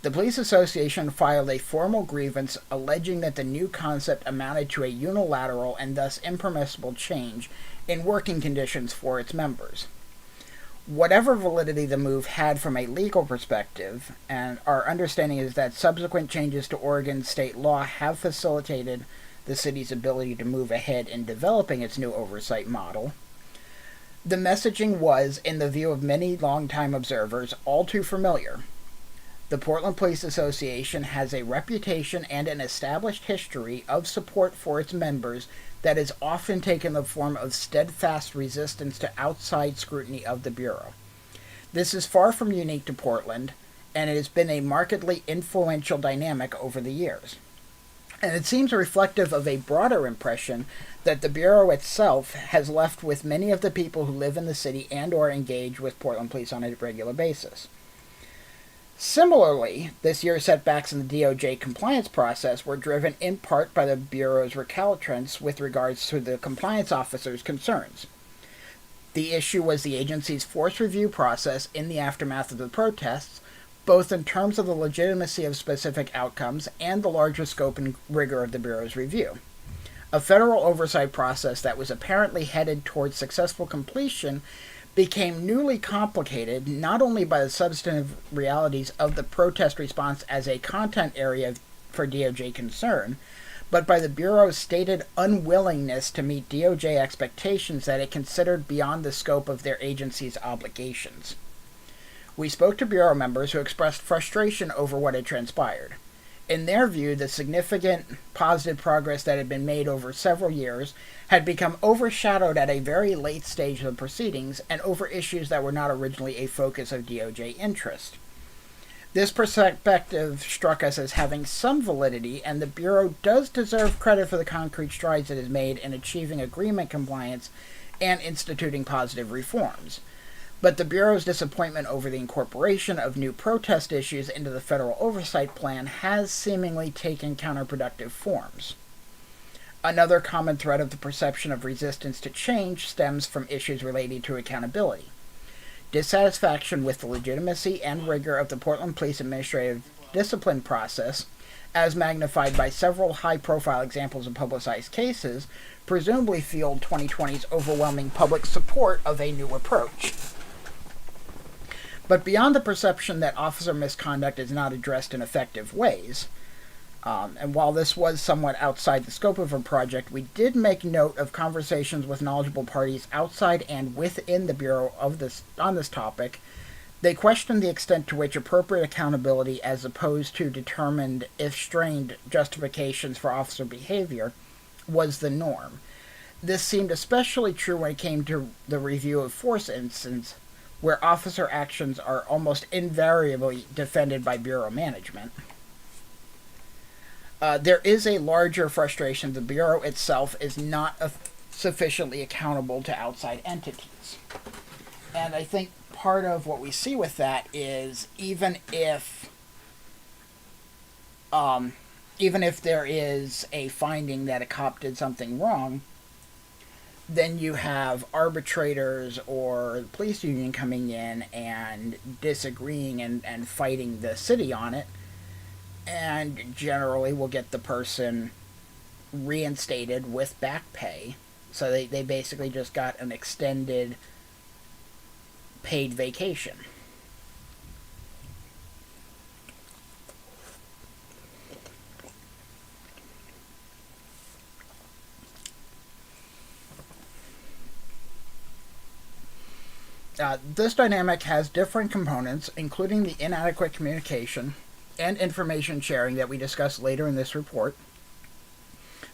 The Police Association filed a formal grievance alleging that the new concept amounted to a unilateral and thus impermissible change in working conditions for its members. Whatever validity the move had from a legal perspective, and our understanding is that subsequent changes to Oregon state law have facilitated the city's ability to move ahead in developing its new oversight model, the messaging was, in the view of many longtime observers, all too familiar. The Portland Police Association has a reputation and an established history of support for its members that has often taken the form of steadfast resistance to outside scrutiny of the Bureau. This is far from unique to Portland, and it has been a markedly influential dynamic over the years. And it seems reflective of a broader impression that the Bureau itself has left with many of the people who live in the city and or engage with Portland Police on a regular basis. Similarly, this year's setbacks in the DOJ compliance process were driven in part by the Bureau's recalcitrance with regards to the compliance officer's concerns. The issue was the agency's forced review process in the aftermath of the protests, both in terms of the legitimacy of specific outcomes and the larger scope and rigor of the Bureau's review. A federal oversight process that was apparently headed towards successful completion became newly complicated not only by the substantive realities of the protest response as a content area for DOJ concern, but by the Bureau's stated unwillingness to meet DOJ expectations that it considered beyond the scope of their agency's obligations. We spoke to Bureau members who expressed frustration over what had transpired. In their view, the significant positive progress that had been made over several years had become overshadowed at a very late stage of the proceedings and over issues that were not originally a focus of DOJ interest. This perspective struck us as having some validity, and the Bureau does deserve credit for the concrete strides it has made in achieving agreement compliance and instituting positive reforms. But the Bureau's disappointment over the incorporation of new protest issues into the federal oversight plan has seemingly taken counterproductive forms. Another common thread of the perception of resistance to change stems from issues related to accountability. Dissatisfaction with the legitimacy and rigor of the Portland Police Administrative Discipline process, as magnified by several high-profile examples of publicized cases, presumably fueled 2020's overwhelming public support of a new approach. But beyond the perception that officer misconduct is not addressed in effective ways, and while this was somewhat outside the scope of our project, we did make note of conversations with knowledgeable parties outside and within the Bureau on this topic. They questioned the extent to which appropriate accountability, as opposed to determined, if strained, justifications for officer behavior, was the norm. This seemed especially true when it came to the review of force incidents, where officer actions are almost invariably defended by Bureau management. There is a larger frustration. The Bureau itself is not sufficiently accountable to outside entities. And I think part of what we see with that is even if there is a finding that a cop did something wrong, then you have arbitrators or the police union coming in and disagreeing and fighting the city on it, and generally will get the person reinstated with back pay. So they basically just got an extended paid vacation. This dynamic has different components, including the inadequate communication and information sharing that we discuss later in this report.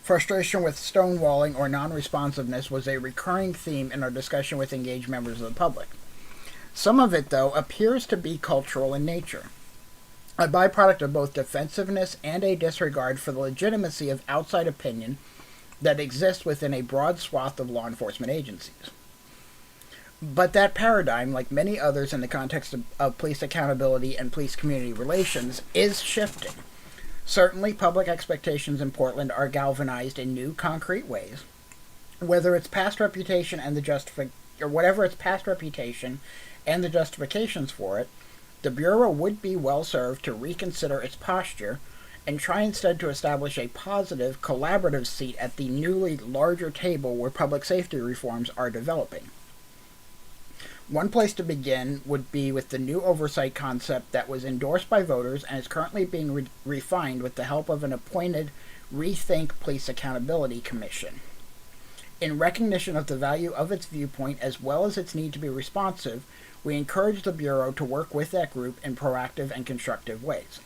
Frustration with stonewalling or non-responsiveness was a recurring theme in our discussion with engaged members of the public. Some of it, though, appears to be cultural in nature, a byproduct of both defensiveness and a disregard for the legitimacy of outside opinion that exists within a broad swath of law enforcement agencies. But that paradigm, like many others in the context of police accountability and police-community relations, is shifting. Certainly, public expectations in Portland are galvanized in new, concrete ways. Whether its past reputation and the justifications for it, the Bureau would be well served to reconsider its posture and try instead to establish a positive, collaborative seat at the newly larger table where public safety reforms are developing. One place to begin would be with the new oversight concept that was endorsed by voters and is currently being refined with the help of an appointed Rethink Police Accountability Commission. In recognition of the value of its viewpoint as well as its need to be responsive, we encourage the Bureau to work with that group in proactive and constructive ways.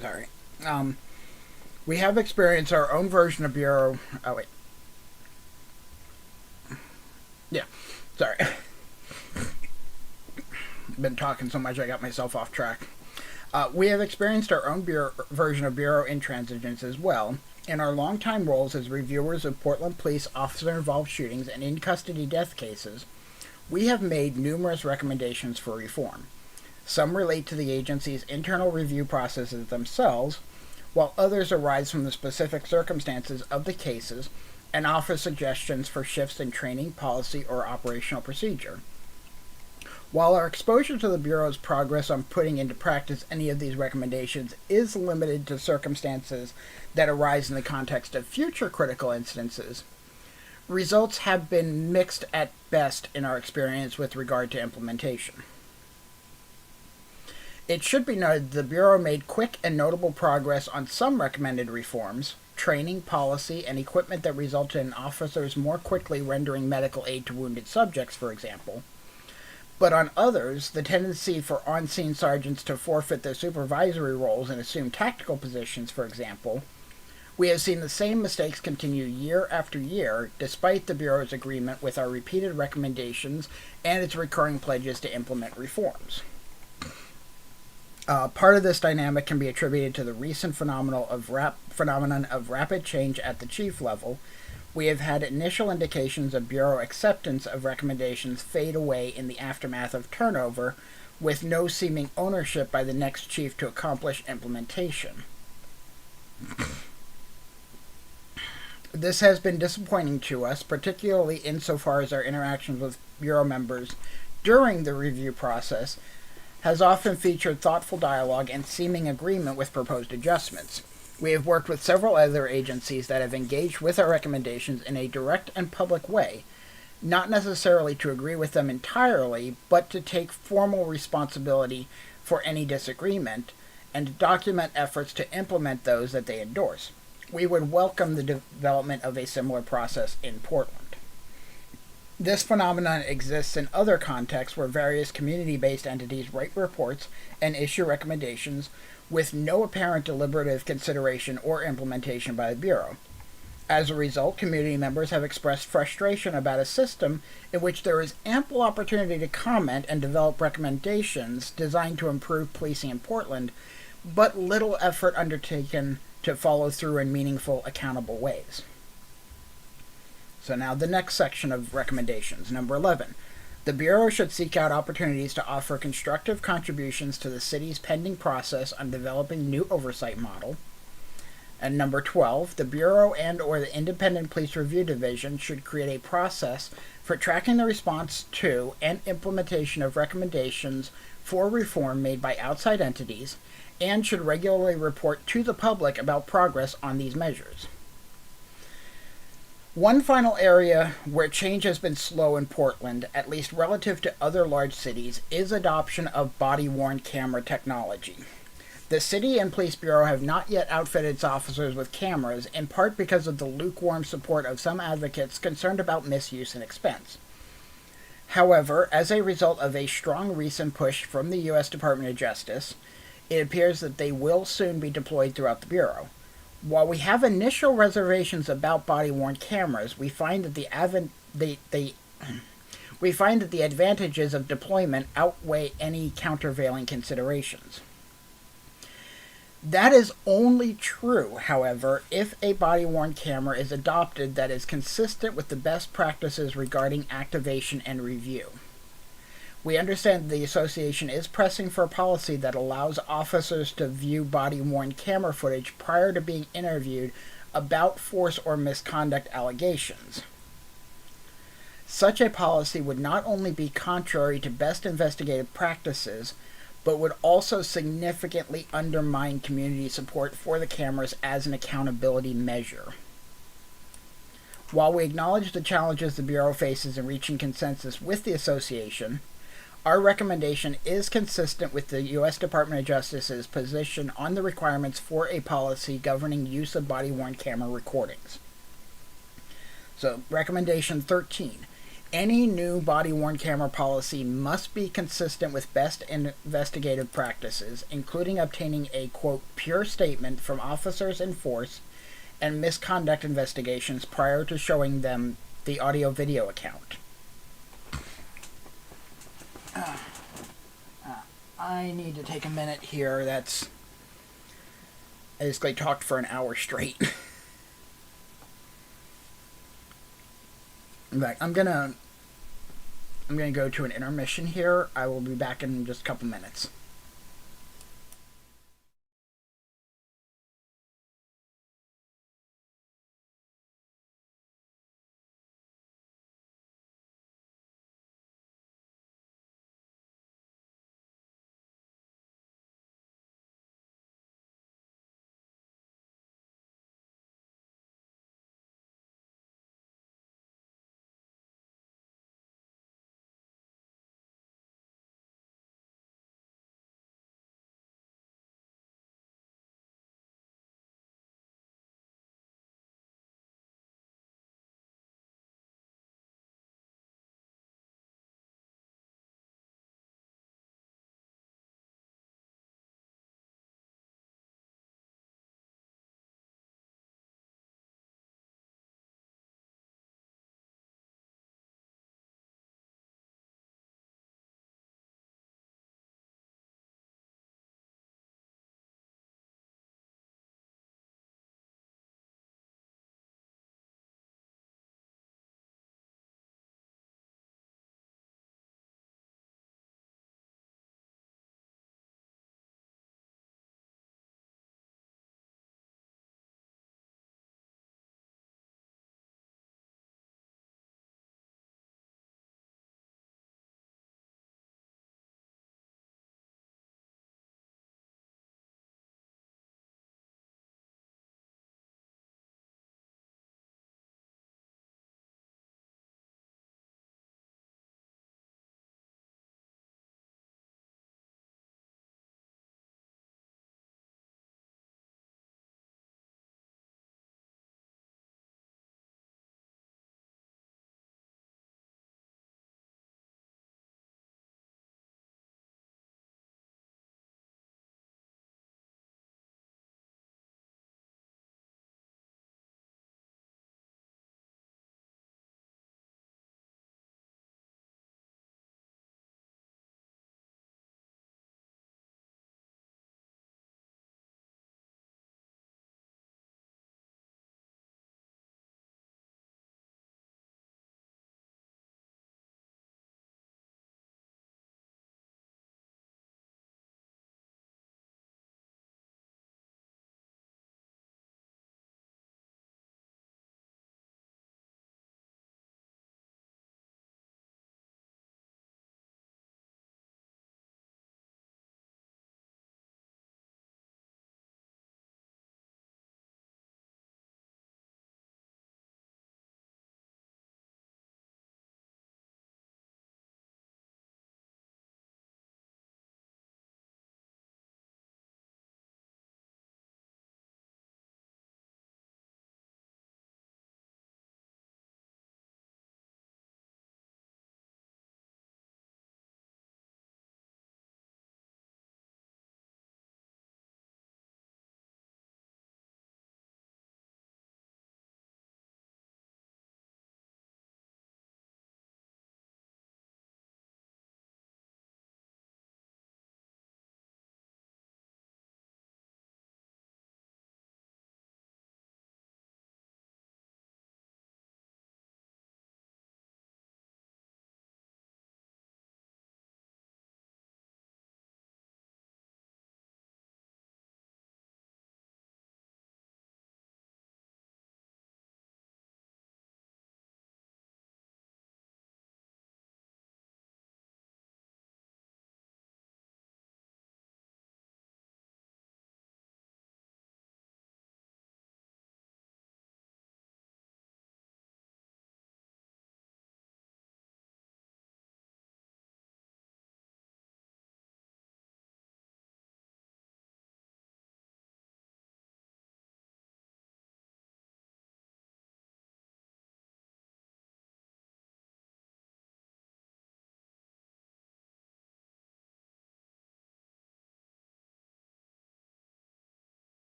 Sorry. We have experienced our own version of Bureau... Oh, wait. Yeah. Sorry. Been talking so much I got myself off track. We have experienced our own version of Bureau intransigence as well. In our longtime roles as reviewers of Portland police officer-involved shootings and in-custody death cases, we have made numerous recommendations for reform. Some relate to the agency's internal review processes themselves, while others arise from the specific circumstances of the cases and offer suggestions for shifts in training, policy, or operational procedure. While our exposure to the Bureau's progress on putting into practice any of these recommendations is limited to circumstances that arise in the context of future critical instances, results have been mixed at best in our experience with regard to implementation. It should be noted the Bureau made quick and notable progress on some recommended reforms, training, policy, and equipment that resulted in officers more quickly rendering medical aid to wounded subjects, for example. But on others, the tendency for on-scene sergeants to forfeit their supervisory roles and assume tactical positions, for example, we have seen the same mistakes continue year after year, despite the Bureau's agreement with our repeated recommendations and its recurring pledges to implement reforms. Part of this dynamic can be attributed to the recent phenomenon of rapid change at the chief level. We have had initial indications of Bureau acceptance of recommendations fade away in the aftermath of turnover, with no seeming ownership by the next chief to accomplish implementation. This has been disappointing to us, particularly insofar as our interactions with Bureau members during the review process has often featured thoughtful dialogue and seeming agreement with proposed adjustments. We have worked with several other agencies that have engaged with our recommendations in a direct and public way, not necessarily to agree with them entirely, but to take formal responsibility for any disagreement and to document efforts to implement those that they endorse. We would welcome the development of a similar process in Portland. This phenomenon exists in other contexts where various community-based entities write reports and issue recommendations with no apparent deliberative consideration or implementation by the Bureau. As a result, community members have expressed frustration about a system in which there is ample opportunity to comment and develop recommendations designed to improve policing in Portland, but little effort undertaken to follow through in meaningful, accountable ways. So now the next section of recommendations, number 11. The Bureau should seek out opportunities to offer constructive contributions to the city's pending process on developing new oversight model. And number 12, the Bureau and/or the Independent Police Review Division should create a process for tracking the response to and implementation of recommendations for reform made by outside entities, and should regularly report to the public about progress on these measures. One final area where change has been slow in Portland, at least relative to other large cities, is adoption of body-worn camera technology. The City and Police Bureau have not yet outfitted its officers with cameras, in part because of the lukewarm support of some advocates concerned about misuse and expense. However, as a result of a strong recent push from the U.S. Department of Justice, it appears that they will soon be deployed throughout the Bureau. While we have initial reservations about body-worn cameras, we find that the advantages of deployment outweigh any countervailing considerations. That is only true, however, if a body-worn camera is adopted that is consistent with the best practices regarding activation and review. We understand the association is pressing for a policy that allows officers to view body-worn camera footage prior to being interviewed about force or misconduct allegations. Such a policy would not only be contrary to best investigative practices, but would also significantly undermine community support for the cameras as an accountability measure. While we acknowledge the challenges the Bureau faces in reaching consensus with the association, our recommendation is consistent with the U.S. Department of Justice's position on the requirements for a policy governing use of body-worn camera recordings. So, recommendation 13. Any new body-worn camera policy must be consistent with best investigative practices, including obtaining a, quote, pure statement from officers in force and misconduct investigations prior to showing them the audio-video account. I need to take a minute here. I basically talked for an hour straight. In fact, I'm gonna go to an intermission here. I will be back in just a couple minutes.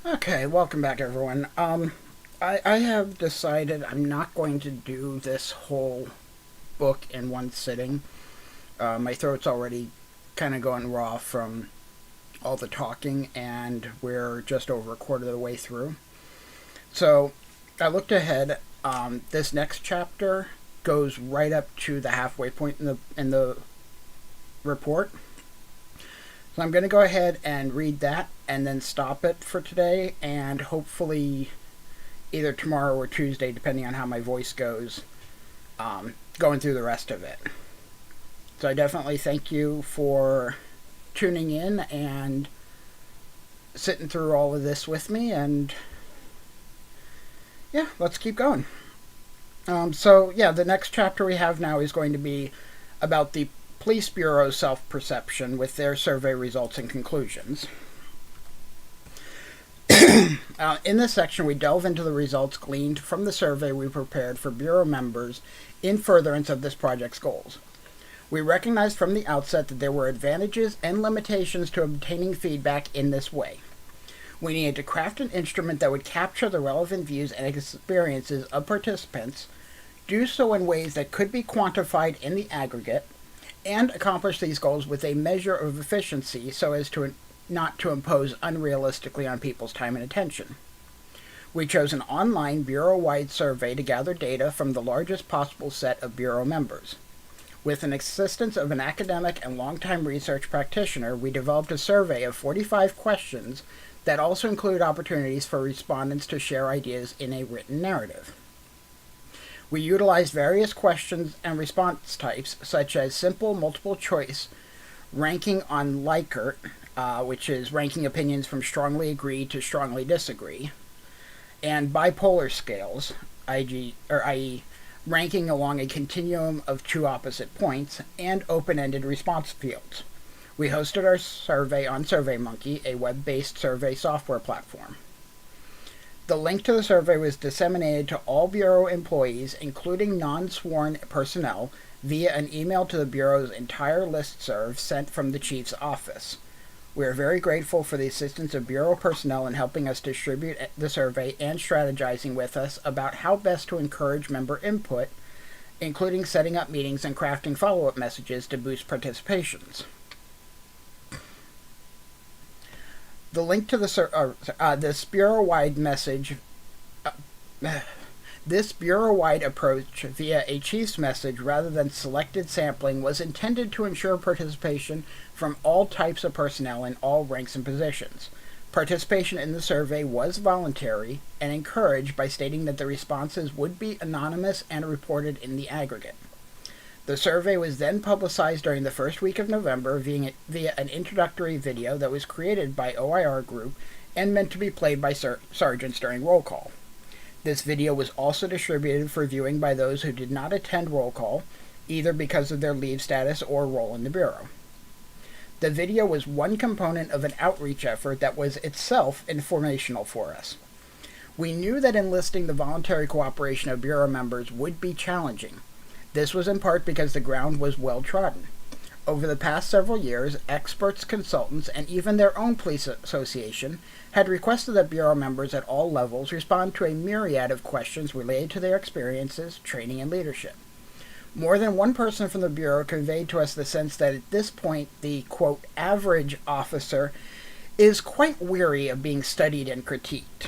Okay, welcome back, everyone. I have decided I'm not going to do this whole book in one sitting. My throat's already kind of going raw from all the talking, and we're just over a quarter of the way through. So I looked ahead. This next chapter goes right up to the halfway point in the report. So I'm going to go ahead and read that and then stop it for today, and hopefully either tomorrow or Tuesday, depending on how my voice goes, going through the rest of it. So I definitely thank you for tuning in and sitting through all of this with me, and yeah, let's keep going. The next chapter we have now is going to be about the Police Bureau's self-perception with their survey results and conclusions. In this section, we delve into the results gleaned from the survey we prepared for Bureau members in furtherance of this project's goals. We recognized from the outset that there were advantages and limitations to obtaining feedback in this way. We needed to craft an instrument that would capture the relevant views and experiences of participants, do so in ways that could be quantified in the aggregate, and accomplish these goals with a measure of efficiency so as to not to impose unrealistically on people's time and attention. We chose an online Bureau-wide survey to gather data from the largest possible set of Bureau members. With an assistance of an academic and longtime research practitioner, we developed a survey of 45 questions that also include opportunities for respondents to share ideas in a written narrative. We utilized various questions and response types, such as simple multiple choice, ranking on Likert, which is ranking opinions from strongly agree to strongly disagree, and bipolar scales, i.e., ranking along a continuum of two opposite points, and open-ended response fields. We hosted our survey on SurveyMonkey, a web-based survey software platform. The link to the survey was disseminated to all Bureau employees, including non-sworn personnel, via an email to the Bureau's entire listserv sent from the Chief's office. We are very grateful for the assistance of Bureau personnel in helping us distribute the survey and strategizing with us about how best to encourage member input, including setting up meetings and crafting follow-up messages to boost participations. The link to this Bureau-wide message, this Bureau-wide approach via a Chief's message rather than selected sampling was intended to ensure participation from all types of personnel in all ranks and positions. Participation in the survey was voluntary and encouraged by stating that the responses would be anonymous and reported in the aggregate. The survey was then publicized during the first week of November via an introductory video that was created by OIR Group and meant to be played by sergeants during roll call. This video was also distributed for viewing by those who did not attend roll call, either because of their leave status or role in the Bureau. The video was one component of an outreach effort that was itself informational for us. We knew that enlisting the voluntary cooperation of Bureau members would be challenging. This was in part because the ground was well trodden. Over the past several years, experts, consultants, and even their own police association had requested that Bureau members at all levels respond to a myriad of questions related to their experiences, training, and leadership. More than one person from the Bureau conveyed to us the sense that at this point the, quote, average officer is quite weary of being studied and critiqued.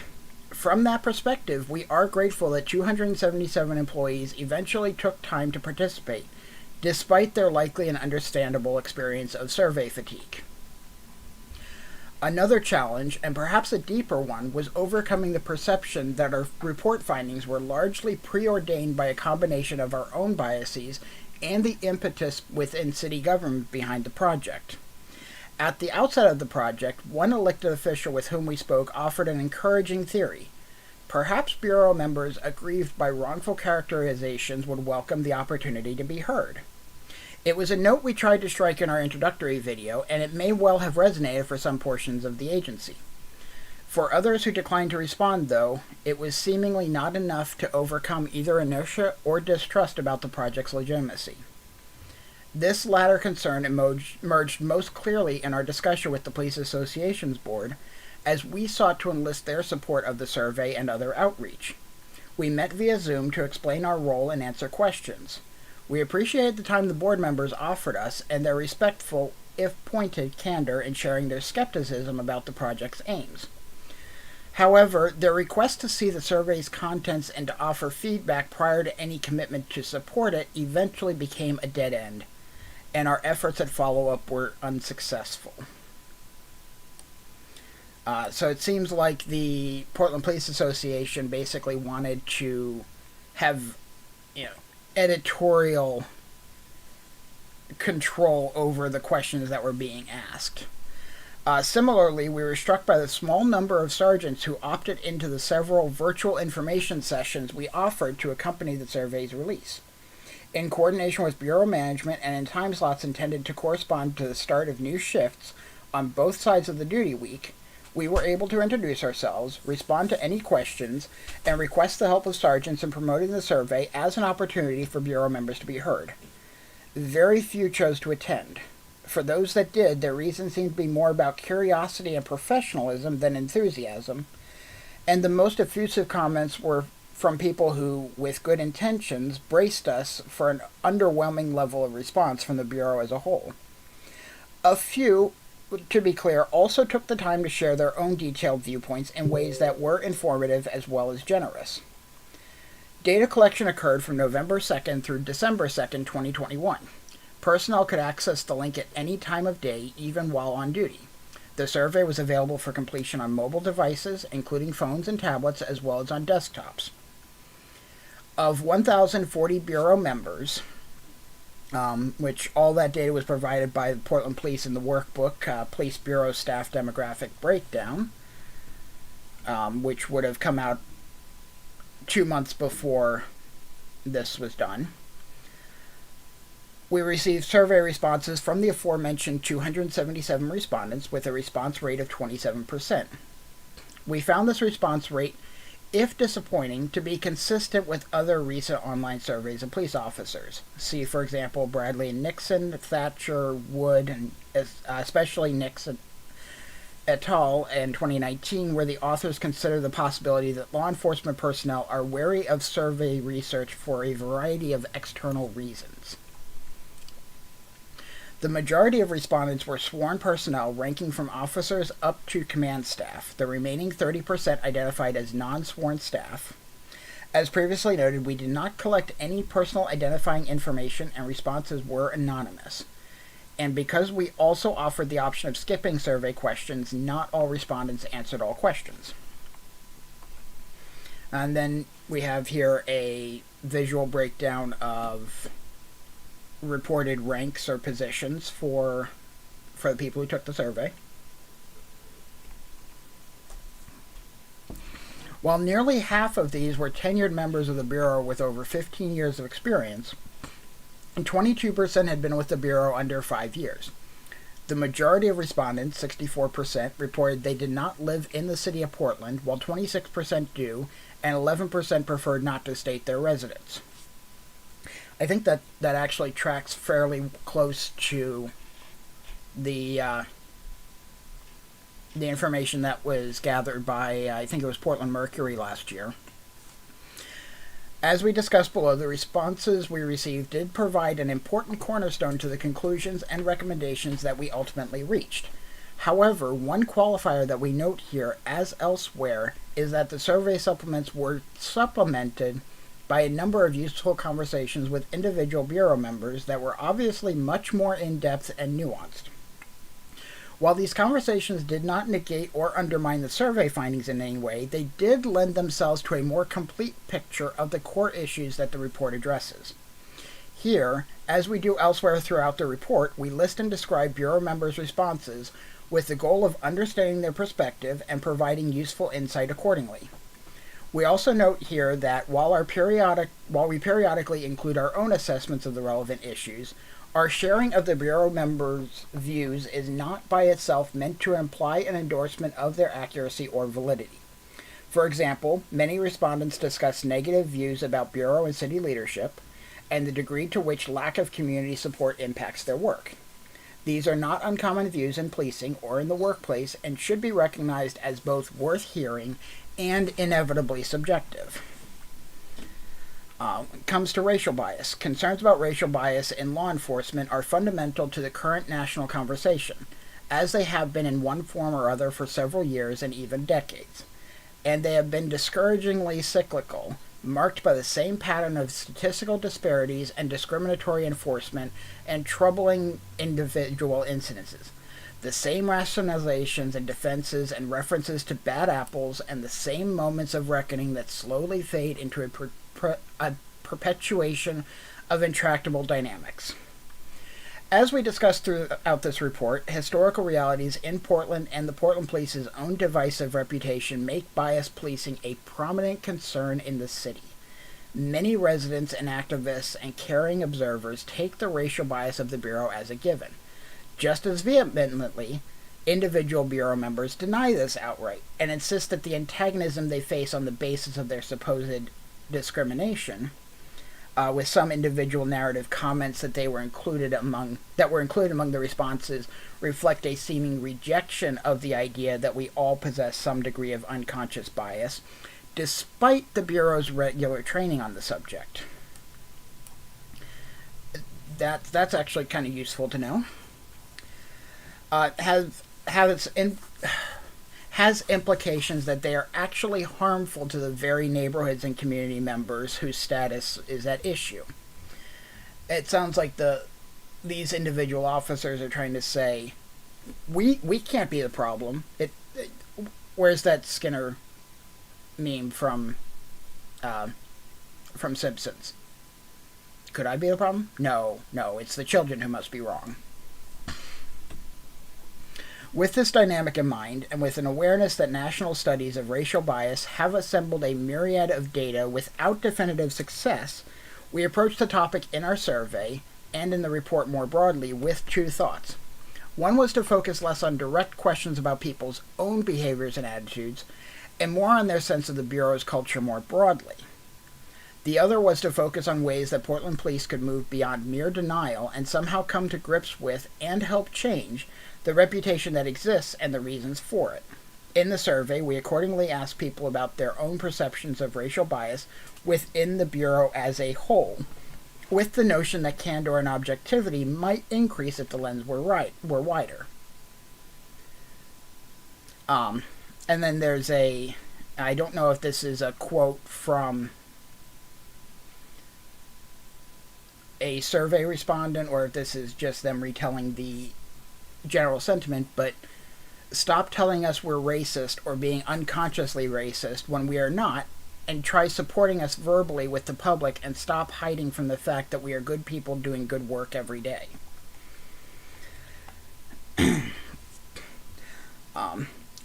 From that perspective, we are grateful that 277 employees eventually took time to participate, despite their likely and understandable experience of survey fatigue. Another challenge, and perhaps a deeper one, was overcoming the perception that our report findings were largely preordained by a combination of our own biases and the impetus within city government behind the project. At the outset of the project, one elected official with whom we spoke offered an encouraging theory. Perhaps Bureau members aggrieved by wrongful characterizations would welcome the opportunity to be heard. It was a note we tried to strike in our introductory video, and it may well have resonated for some portions of the agency. For others who declined to respond, though, it was seemingly not enough to overcome either inertia or distrust about the project's legitimacy. This latter concern emerged most clearly in our discussion with the Police Association's board, as we sought to enlist their support of the survey and other outreach. We met via Zoom to explain our role and answer questions. We appreciated the time the board members offered us and their respectful, if pointed, candor in sharing their skepticism about the project's aims. However, their request to see the survey's contents and to offer feedback prior to any commitment to support it eventually became a dead end, and our efforts at follow-up were unsuccessful. So it seems like the Portland Police Association basically wanted to have, editorial control over the questions that were being asked. Similarly, we were struck by the small number of sergeants who opted into the several virtual information sessions we offered to accompany the survey's release. In coordination with Bureau management and in time slots intended to correspond to the start of new shifts on both sides of the duty week, we were able to introduce ourselves, respond to any questions, and request the help of sergeants in promoting the survey as an opportunity for Bureau members to be heard. Very few chose to attend. For those that did, their reasons seemed to be more about curiosity and professionalism than enthusiasm, and the most effusive comments were from people who, with good intentions, braced us for an underwhelming level of response from the Bureau as a whole. A few, to be clear, also took the time to share their own detailed viewpoints in ways that were informative as well as generous. Data collection occurred from November 2nd through December 2nd, 2021. Personnel could access the link at any time of day, even while on duty. The survey was available for completion on mobile devices, including phones and tablets, as well as on desktops. Of 1,040 Bureau members, which all that data was provided by the Portland Police in the workbook, Police Bureau Staff Demographic Breakdown, which would have come out 2 months before this was done. We received survey responses from the aforementioned 277 respondents with a response rate of 27%. We found this response rate, if disappointing, to be consistent with other recent online surveys of police officers. See, for example, Bradley and Nixon, Thatcher, Wood, and especially Nixon et al. In 2019, where the authors consider the possibility that law enforcement personnel are wary of survey research for a variety of external reasons. The majority of respondents were sworn personnel ranging from officers up to command staff. The remaining 30% identified as non-sworn staff. As previously noted, we did not collect any personal identifying information and responses were anonymous. And because we also offered the option of skipping survey questions, not all respondents answered all questions. And then we have here a visual breakdown of reported ranks or positions for the people who took the survey. While nearly half of these were tenured members of the Bureau with over 15 years of experience, and 22% had been with the Bureau under 5 years. The majority of respondents, 64%, reported they did not live in the city of Portland, while 26% do, and 11% preferred not to state their residence. I think that actually tracks fairly close to the information that was gathered by, I think it was Portland Mercury last year. As we discussed below, the responses we received did provide an important cornerstone to the conclusions and recommendations that we ultimately reached. However, one qualifier that we note here, as elsewhere, is that the survey supplements were supplemented by a number of useful conversations with individual Bureau members that were obviously much more in-depth and nuanced. While these conversations did not negate or undermine the survey findings in any way, they did lend themselves to a more complete picture of the core issues that the report addresses. Here, as we do elsewhere throughout the report, we list and describe Bureau members' responses with the goal of understanding their perspective and providing useful insight accordingly. We also note here that while we periodically include our own assessments of the relevant issues, our sharing of the Bureau members' views is not by itself meant to imply an endorsement of their accuracy or validity. For example, many respondents discuss negative views about Bureau and city leadership and the degree to which lack of community support impacts their work. These are not uncommon views in policing or in the workplace and should be recognized as both worth hearing and inevitably subjective. Comes to racial bias. Concerns about racial bias in law enforcement are fundamental to the current national conversation, as they have been in one form or other for several years and even decades. And they have been discouragingly cyclical, marked by the same pattern of statistical disparities and discriminatory enforcement and troubling individual incidences. The same rationalizations and defenses and references to bad apples and the same moments of reckoning that slowly fade into a perpetuation of intractable dynamics. As we discussed throughout this report, historical realities in Portland and the Portland Police's own divisive reputation make bias policing a prominent concern in the city. Many residents and activists and caring observers take the racial bias of the Bureau as a given. Just as vehemently, individual Bureau members deny this outright and insist that the antagonism they face on the basis of their supposed discrimination, with some individual narrative comments that were included among the responses, reflect a seeming rejection of the idea that we all possess some degree of unconscious bias, despite the Bureau's regular training on the subject. That's actually kind of useful to know. Has implications that they are actually harmful to the very neighborhoods and community members whose status is at issue. It sounds like these individual officers are trying to say, we can't be the problem. Where's that Skinner meme from Simpsons? Could I be the problem? No, it's the children who must be wrong. With this dynamic in mind, and with an awareness that national studies of racial bias have assembled a myriad of data without definitive success, we approach the topic in our survey, and in the report more broadly, with two thoughts. One was to focus less on direct questions about people's own behaviors and attitudes, and more on their sense of the Bureau's culture more broadly. The other was to focus on ways that Portland Police could move beyond mere denial and somehow come to grips with, and help change, the reputation that exists and the reasons for it. In the survey, we accordingly asked people about their own perceptions of racial bias within the Bureau as a whole, with the notion that candor and objectivity might increase if the lens were wider. And then there's I don't know if this is a quote from a survey respondent or if this is just them retelling the general sentiment, but stop telling us we're racist or being unconsciously racist when we are not, and try supporting us verbally with the public, and stop hiding from the fact that we are good people doing good work every day.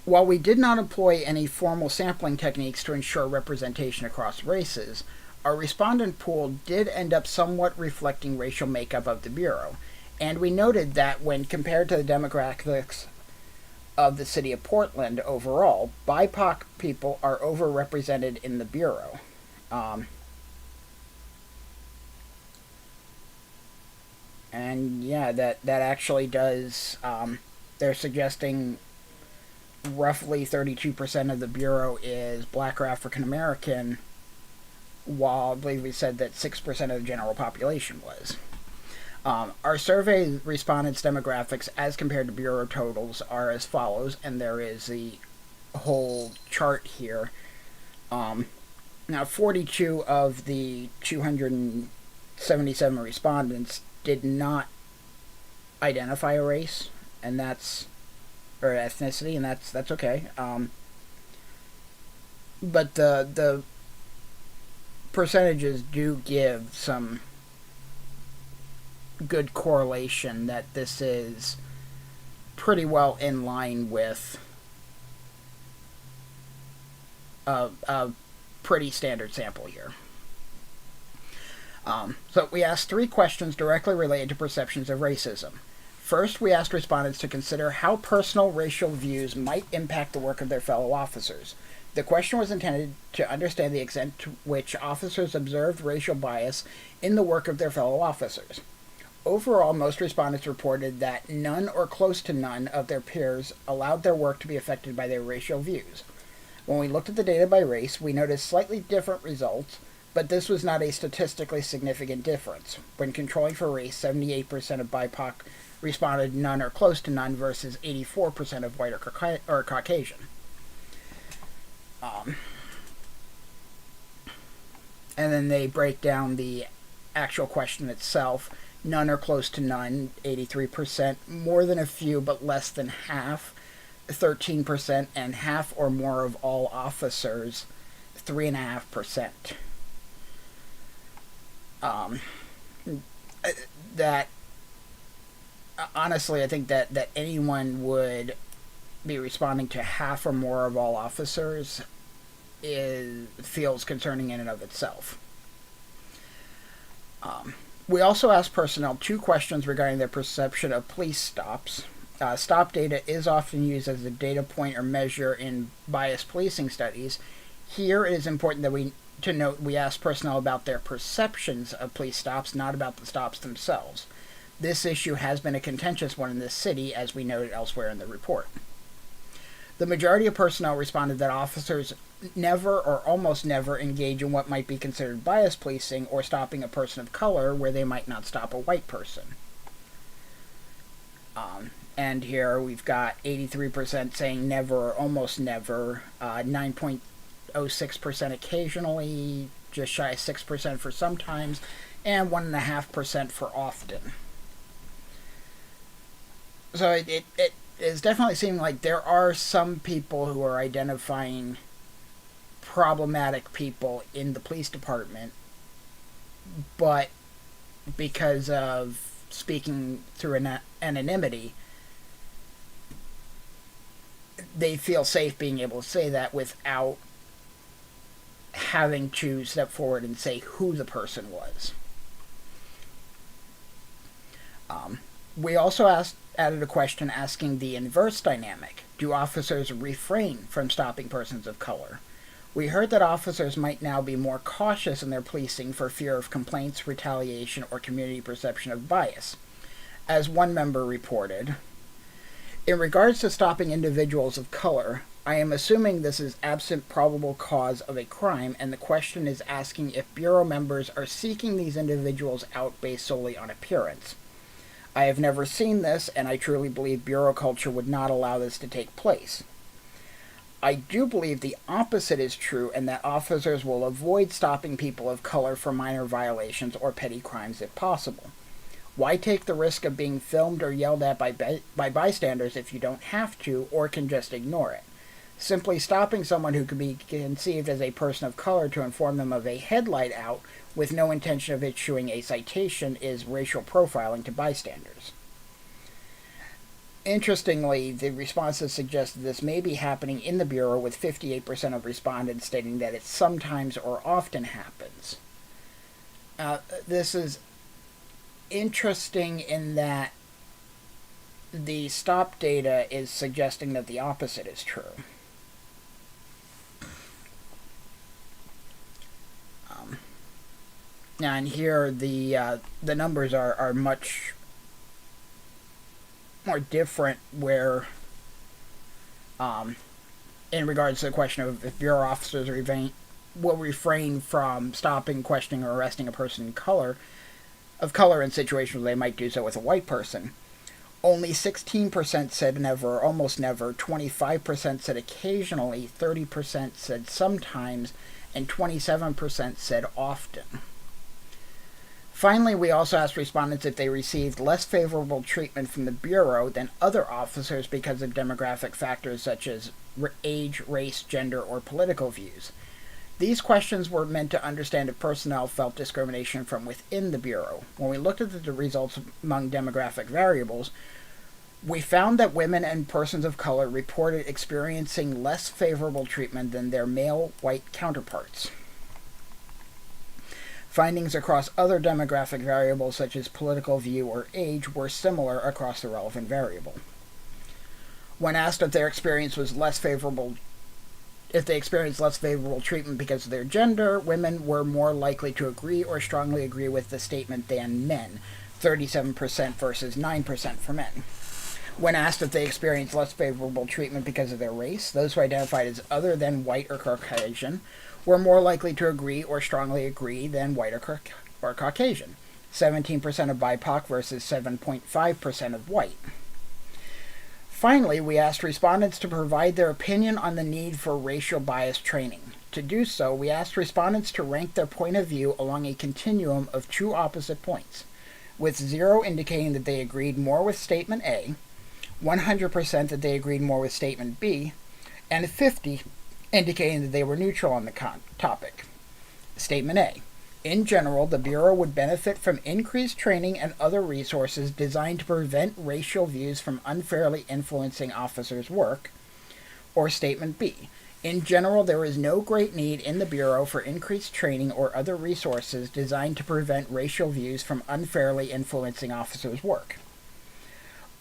While we did not employ any formal sampling techniques to ensure representation across races, our respondent pool did end up somewhat reflecting racial makeup of the Bureau, and we noted that when compared to the demographics of the city of Portland overall, BIPOC people are overrepresented in the Bureau. And yeah, that actually does, they're suggesting roughly 32% of the Bureau is Black or African American, while I believe we said that 6% of the general population was. Our survey respondents' demographics as compared to Bureau totals are as follows, and there is the whole chart here. Now, 42 of the 277 respondents did not identify a race, and that's, or ethnicity, and that's okay. But the percentages do give some good correlation that this is pretty well in line with a pretty standard sample here. So we asked 3 questions directly related to perceptions of racism. First, we asked respondents to consider how personal racial views might impact the work of their fellow officers. The question was intended to understand the extent to which officers observed racial bias in the work of their fellow officers. Overall, most respondents reported that none or close to none of their peers allowed their work to be affected by their racial views. When we looked at the data by race, we noticed slightly different results, but this was not a statistically significant difference. When controlling for race, 78% of BIPOC responded none or close to none versus 84% of white or Caucasian. And then they break down the actual question itself. None or close to none, 83%. More than a few, but less than half, 13%. And half or more of all officers, 3.5%. That, honestly, I think that anyone would be responding to half or more of all officers feels concerning in and of itself. We also asked personnel 2 questions regarding their perception of police stops. Stop data is often used as a data point or measure in biased policing studies. Here it is important to note we ask personnel about their perceptions of police stops, not about the stops themselves. This issue has been a contentious one in this city, as we noted elsewhere in the report. The majority of personnel responded that officers never or almost never engage in what might be considered bias policing or stopping a person of color where they might not stop a white person. And here we've got 83% saying never or almost never, 9.06% occasionally, just shy of 6% for sometimes, and 1.5% for often. So it is definitely seeming like there are some people who are identifying problematic people in the police department, but because of speaking through anonymity, they feel safe being able to say that without having to step forward and say who the person was. We also added a question asking the inverse dynamic. Do officers refrain from stopping persons of color? We heard that officers might now be more cautious in their policing for fear of complaints, retaliation, or community perception of bias. As one member reported, in regards to stopping individuals of color, I am assuming this is absent probable cause of a crime, and the question is asking if Bureau members are seeking these individuals out based solely on appearance. I have never seen this, and I truly believe Bureau culture would not allow this to take place. I do believe the opposite is true, and that officers will avoid stopping people of color for minor violations or petty crimes if possible. Why take the risk of being filmed or yelled at by bystanders if you don't have to or can just ignore it? Simply stopping someone who could be conceived as a person of color to inform them of a headlight out with no intention of issuing a citation is racial profiling to bystanders. Interestingly, the responses suggest that this may be happening in the Bureau, with 58% of respondents stating that it sometimes or often happens. This is interesting in that the stop data is suggesting that the opposite is true. And here the numbers are much more different, where in regards to the question of if Bureau officers will refrain from stopping, questioning, or arresting a person of color in situations where they might do so with a white person. Only 16% said never, almost never, 25% said occasionally, 30% said sometimes, and 27% said often. Finally, we also asked respondents if they received less favorable treatment from the Bureau than other officers because of demographic factors such as age, race, gender, or political views. These questions were meant to understand if personnel felt discrimination from within the Bureau. When we looked at the results among demographic variables, we found that women and persons of color reported experiencing less favorable treatment than their male white counterparts. Findings across other demographic variables such as political view or age were similar across the relevant variable. When asked if they experienced less favorable treatment because of their gender, women were more likely to agree or strongly agree with the statement than men. 37% versus 9% for men. When asked if they experienced less favorable treatment because of their race, those who identified as other than white or Caucasian were more likely to agree or strongly agree than white or Caucasian. 17% of BIPOC versus 7.5% of white. Finally, we asked respondents to provide their opinion on the need for racial bias training. To do so, we asked respondents to rank their point of view along a continuum of two opposite points, with 0 indicating that they agreed more with Statement A, 100% that they agreed more with Statement B, and 50 indicating that they were neutral on the topic. Statement A. In general, the Bureau would benefit from increased training and other resources designed to prevent racial views from unfairly influencing officers' work. Or Statement B. In general, there is no great need in the Bureau for increased training or other resources designed to prevent racial views from unfairly influencing officers' work.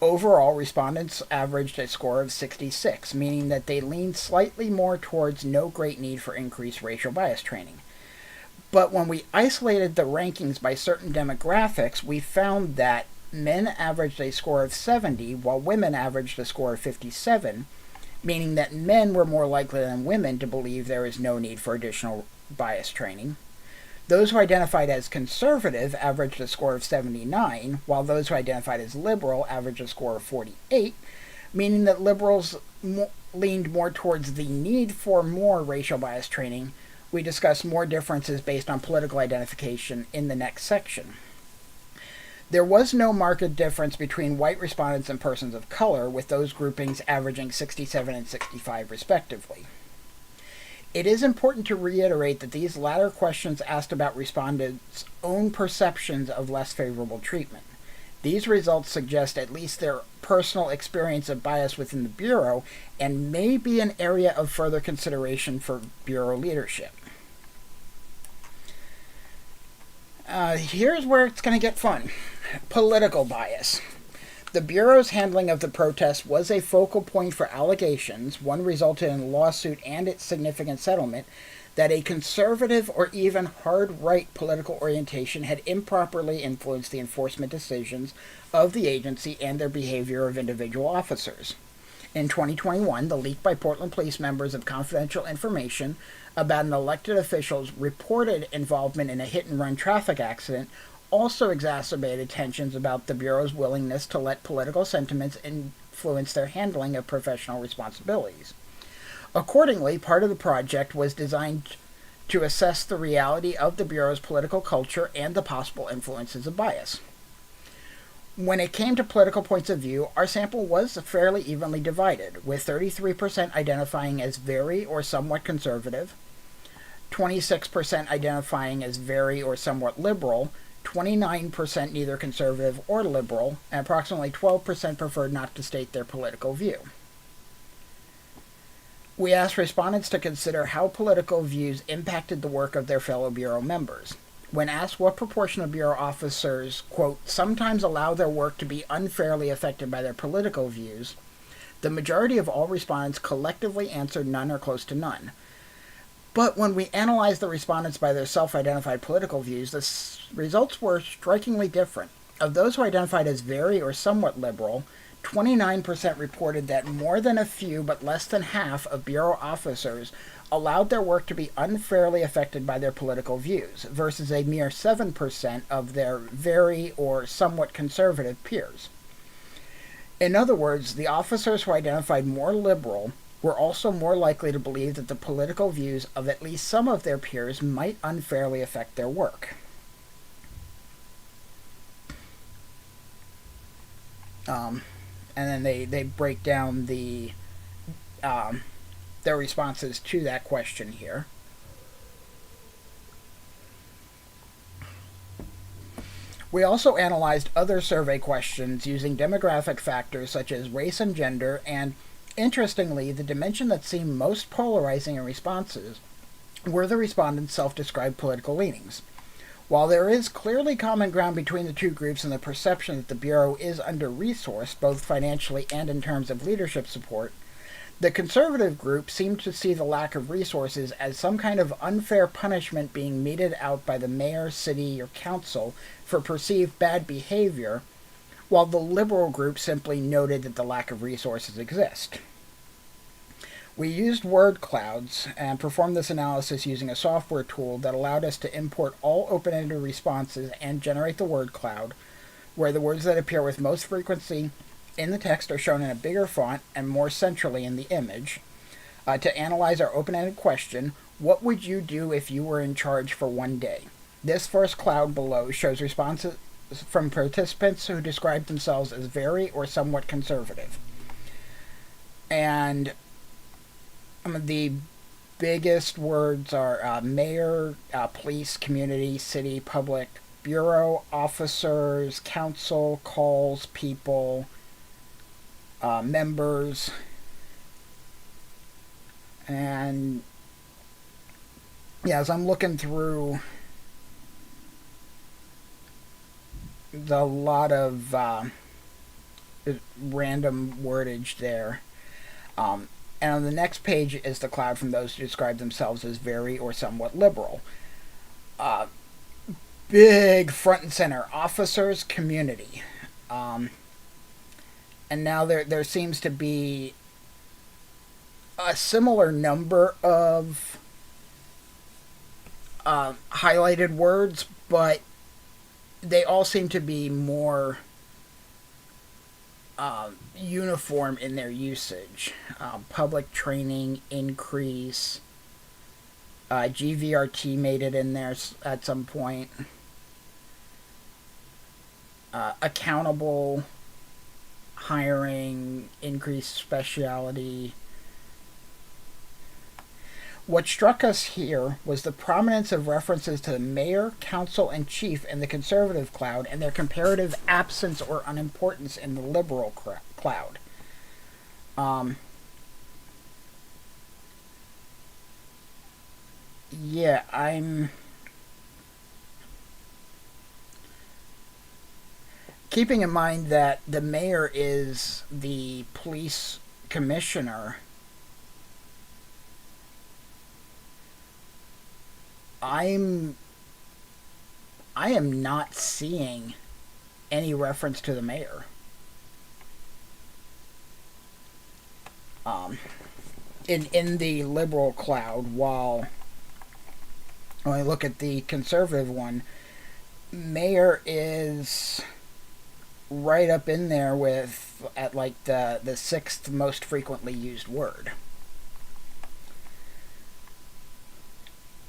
Overall, respondents averaged a score of 66, meaning that they leaned slightly more towards no great need for increased racial bias training. But when we isolated the rankings by certain demographics, we found that men averaged a score of 70, while women averaged a score of 57, meaning that men were more likely than women to believe there is no need for additional bias training. Those who identified as conservative averaged a score of 79, while those who identified as liberal averaged a score of 48, meaning that liberals leaned more towards the need for more racial bias training. We discuss more differences based on political identification in the next section. There was no marked difference between white respondents and persons of color, with those groupings averaging 67 and 65 respectively. It is important to reiterate that these latter questions asked about respondents' own perceptions of less favorable treatment. These results suggest at least their personal experience of bias within the Bureau and may be an area of further consideration for Bureau leadership. Here's where it's going to get fun. Political bias. The Bureau's handling of the protest was a focal point for allegations, one resulted in a lawsuit and its significant settlement, that a conservative or even hard-right political orientation had improperly influenced the enforcement decisions of the agency and their behavior of individual officers. In 2021, the leak by Portland police members of confidential information about an elected official's reported involvement in a hit-and-run traffic accident also exacerbated tensions about the Bureau's willingness to let political sentiments influence their handling of professional responsibilities. Accordingly, part of the project was designed to assess the reality of the Bureau's political culture and the possible influences of bias. When it came to political points of view, our sample was fairly evenly divided, with 33% identifying as very or somewhat conservative, 26% identifying as very or somewhat liberal, 29% neither conservative or liberal, and approximately 12% preferred not to state their political view. We asked respondents to consider how political views impacted the work of their fellow Bureau members. When asked what proportion of Bureau officers, quote, sometimes allow their work to be unfairly affected by their political views, the majority of all respondents collectively answered none or close to none. But when we analyzed the respondents by their self-identified political views, the results were strikingly different. Of those who identified as very or somewhat liberal, 29% reported that more than a few but less than half of Bureau officers allowed their work to be unfairly affected by their political views, versus a mere 7% of their very or somewhat conservative peers. In other words, the officers who identified more liberal were also more likely to believe that the political views of at least some of their peers might unfairly affect their work. And then they break down their responses to that question here. We also analyzed other survey questions using demographic factors such as race and gender, and interestingly, the dimension that seemed most polarizing in responses were the respondents' self-described political leanings. While there is clearly common ground between the two groups in the perception that the Bureau is under-resourced, both financially and in terms of leadership support, The conservative group seemed to see the lack of resources as some kind of unfair punishment being meted out by the mayor, city, or council for perceived bad behavior, while the liberal group simply noted that the lack of resources exist. We used word clouds and performed this analysis using a software tool that allowed us to import all open-ended responses and generate the word cloud, where the words that appear with most frequency in the text are shown in a bigger font and more centrally in the image. To analyze our open-ended question, what would you do if you were in charge for one day? This first cloud below shows responses from participants who describe themselves as very or somewhat conservative. And the biggest words are mayor, police, community, city, public, bureau, officers, council, calls, people, members, and as I'm looking through a lot of random wordage there, and on the next page is the cloud from those who describe themselves as very or somewhat liberal. Big front and center, officers, community. And now there seems to be a similar number of highlighted words, but they all seem to be more uniform in their usage. Public training, increase, GVRT made it in there at some point. Accountable, hiring, increased speciality. What struck us here was the prominence of references to the mayor, council, and chief in the conservative cloud and their comparative absence or unimportance in the liberal cloud. I'm keeping in mind that the mayor is the police commissioner. I am not seeing any reference to the mayor. In the liberal cloud, while when I look at the conservative one, mayor is right up in there at like the sixth most frequently used word.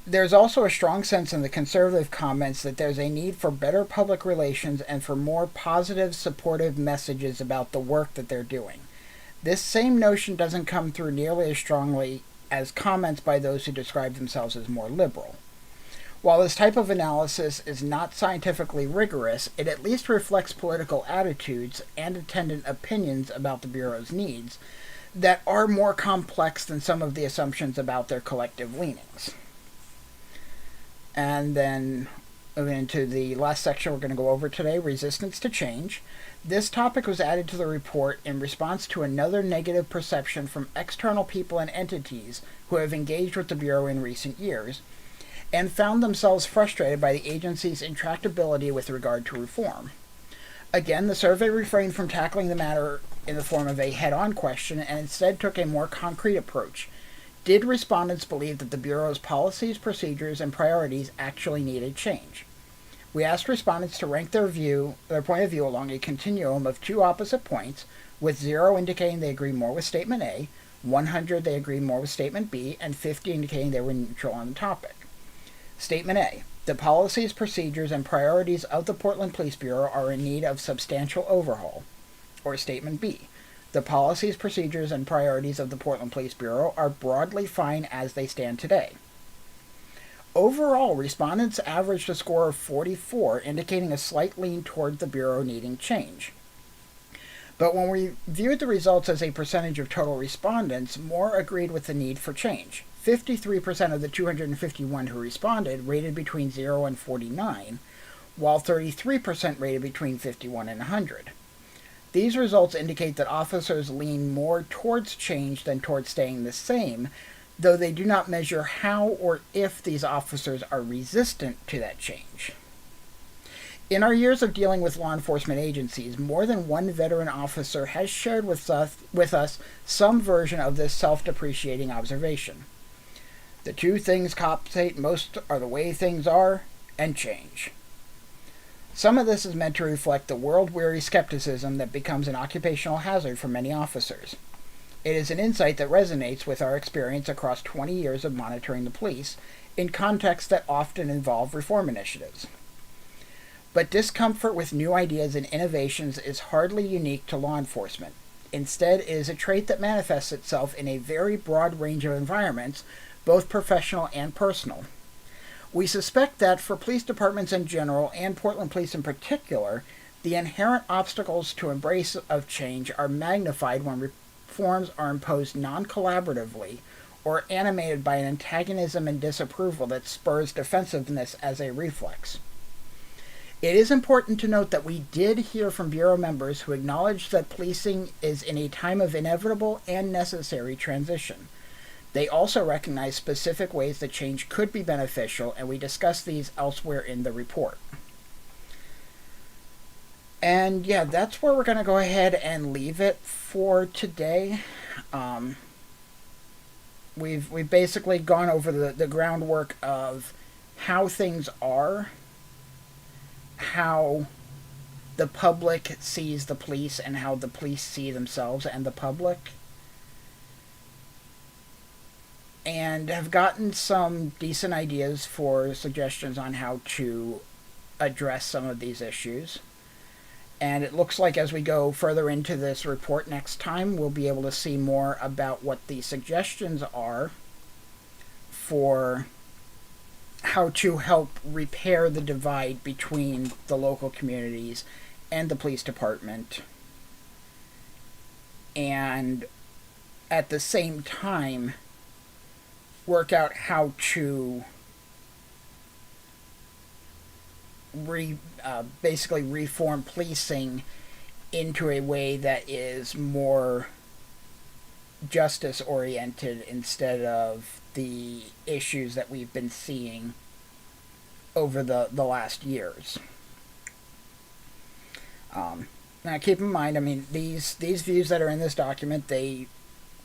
There's also a strong sense in the conservative comments that there's a need for better public relations and for more positive, supportive messages about the work that they're doing. This same notion doesn't come through nearly as strongly as comments by those who describe themselves as more liberal. While this type of analysis is not scientifically rigorous, it at least reflects political attitudes and attendant opinions about the Bureau's needs that are more complex than some of the assumptions about their collective leanings. And then moving into the last section we're going to go over today, resistance to change. This topic was added to the report in response to another negative perception from external people and entities who have engaged with the Bureau in recent years and found themselves frustrated by the agency's intractability with regard to reform. Again, the survey refrained from tackling the matter in the form of a head-on question and instead took a more concrete approach. Did respondents believe that the Bureau's policies, procedures, and priorities actually needed change? We asked respondents to rank their point of view along a continuum of two opposite points, with 0 indicating they agree more with Statement A, 100 they agree more with Statement B, and 50 indicating they were neutral on the topic. Statement A. The policies, procedures, and priorities of the Portland Police Bureau are in need of substantial overhaul. Or Statement B. The policies, procedures, and priorities of the Portland Police Bureau are broadly fine as they stand today. Overall, respondents averaged a score of 44, indicating a slight lean toward the Bureau needing change. But when we viewed the results as a percentage of total respondents, more agreed with the need for change. 53% of the 251 who responded rated between 0 and 49, while 33% rated between 51 and 100. These results indicate that officers lean more towards change than towards staying the same, though they do not measure how or if these officers are resistant to that change. In our years of dealing with law enforcement agencies, more than one veteran officer has shared with us some version of this self-depreciating observation. The two things cops hate most are the way things are and change. Some of this is meant to reflect the world-weary skepticism that becomes an occupational hazard for many officers. It is an insight that resonates with our experience across 20 years of monitoring the police in contexts that often involve reform initiatives. But discomfort with new ideas and innovations is hardly unique to law enforcement. Instead, it is a trait that manifests itself in a very broad range of environments, both professional and personal. We suspect that for police departments in general, and Portland Police in particular, the inherent obstacles to embrace of change are magnified when reforms are imposed non-collaboratively or animated by an antagonism and disapproval that spurs defensiveness as a reflex. It is important to note that we did hear from Bureau members who acknowledged that policing is in a time of inevitable and necessary transition. They also recognize specific ways that change could be beneficial, and we discuss these elsewhere in the report. And yeah, that's where we're going to go ahead and leave it for today. We've basically gone over the groundwork of how things are, how the public sees the police, and how the police see themselves and the public, and have gotten some decent ideas for suggestions on how to address some of these issues. And it looks like as we go further into this report next time, we'll be able to see more about what the suggestions are for how to help repair the divide between the local communities and the police department, and at the same time work out how to basically reform policing into a way that is more justice oriented instead of the issues that we've been seeing over the last years. Now keep in mind, I mean, these views that are in this document, they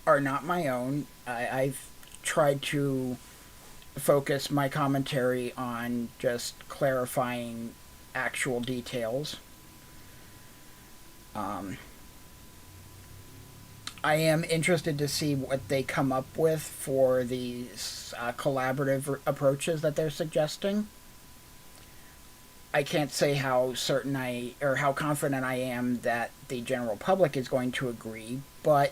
are not my own. I've tried to focus my commentary on just clarifying actual details. I am interested to see what they come up with for these collaborative approaches that they're suggesting. I can't say how certain or how confident I am that the general public is going to agree, but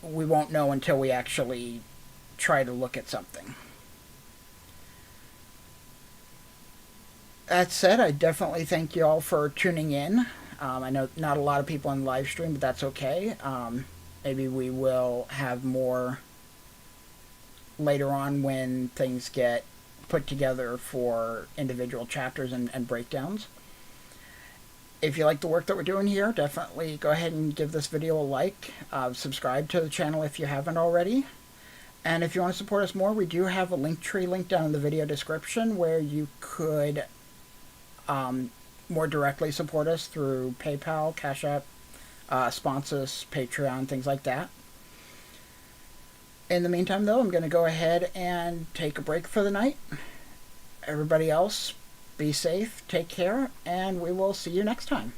we won't know until we actually try to look at something. That said, I definitely thank you all for tuning in. I know not a lot of people on the live stream, but that's okay. Maybe we will have more later on when things get put together for individual chapters and breakdowns. If you like the work that we're doing here, definitely go ahead and give this video a like. Subscribe to the channel if you haven't already. And if you want to support us more, we do have a Linktree link down in the video description where you could more directly support us through PayPal, Cash App, sponsors, Patreon, things like that. In the meantime, though, I'm going to go ahead and take a break for the night. Everybody else, be safe, take care, and we will see you next time.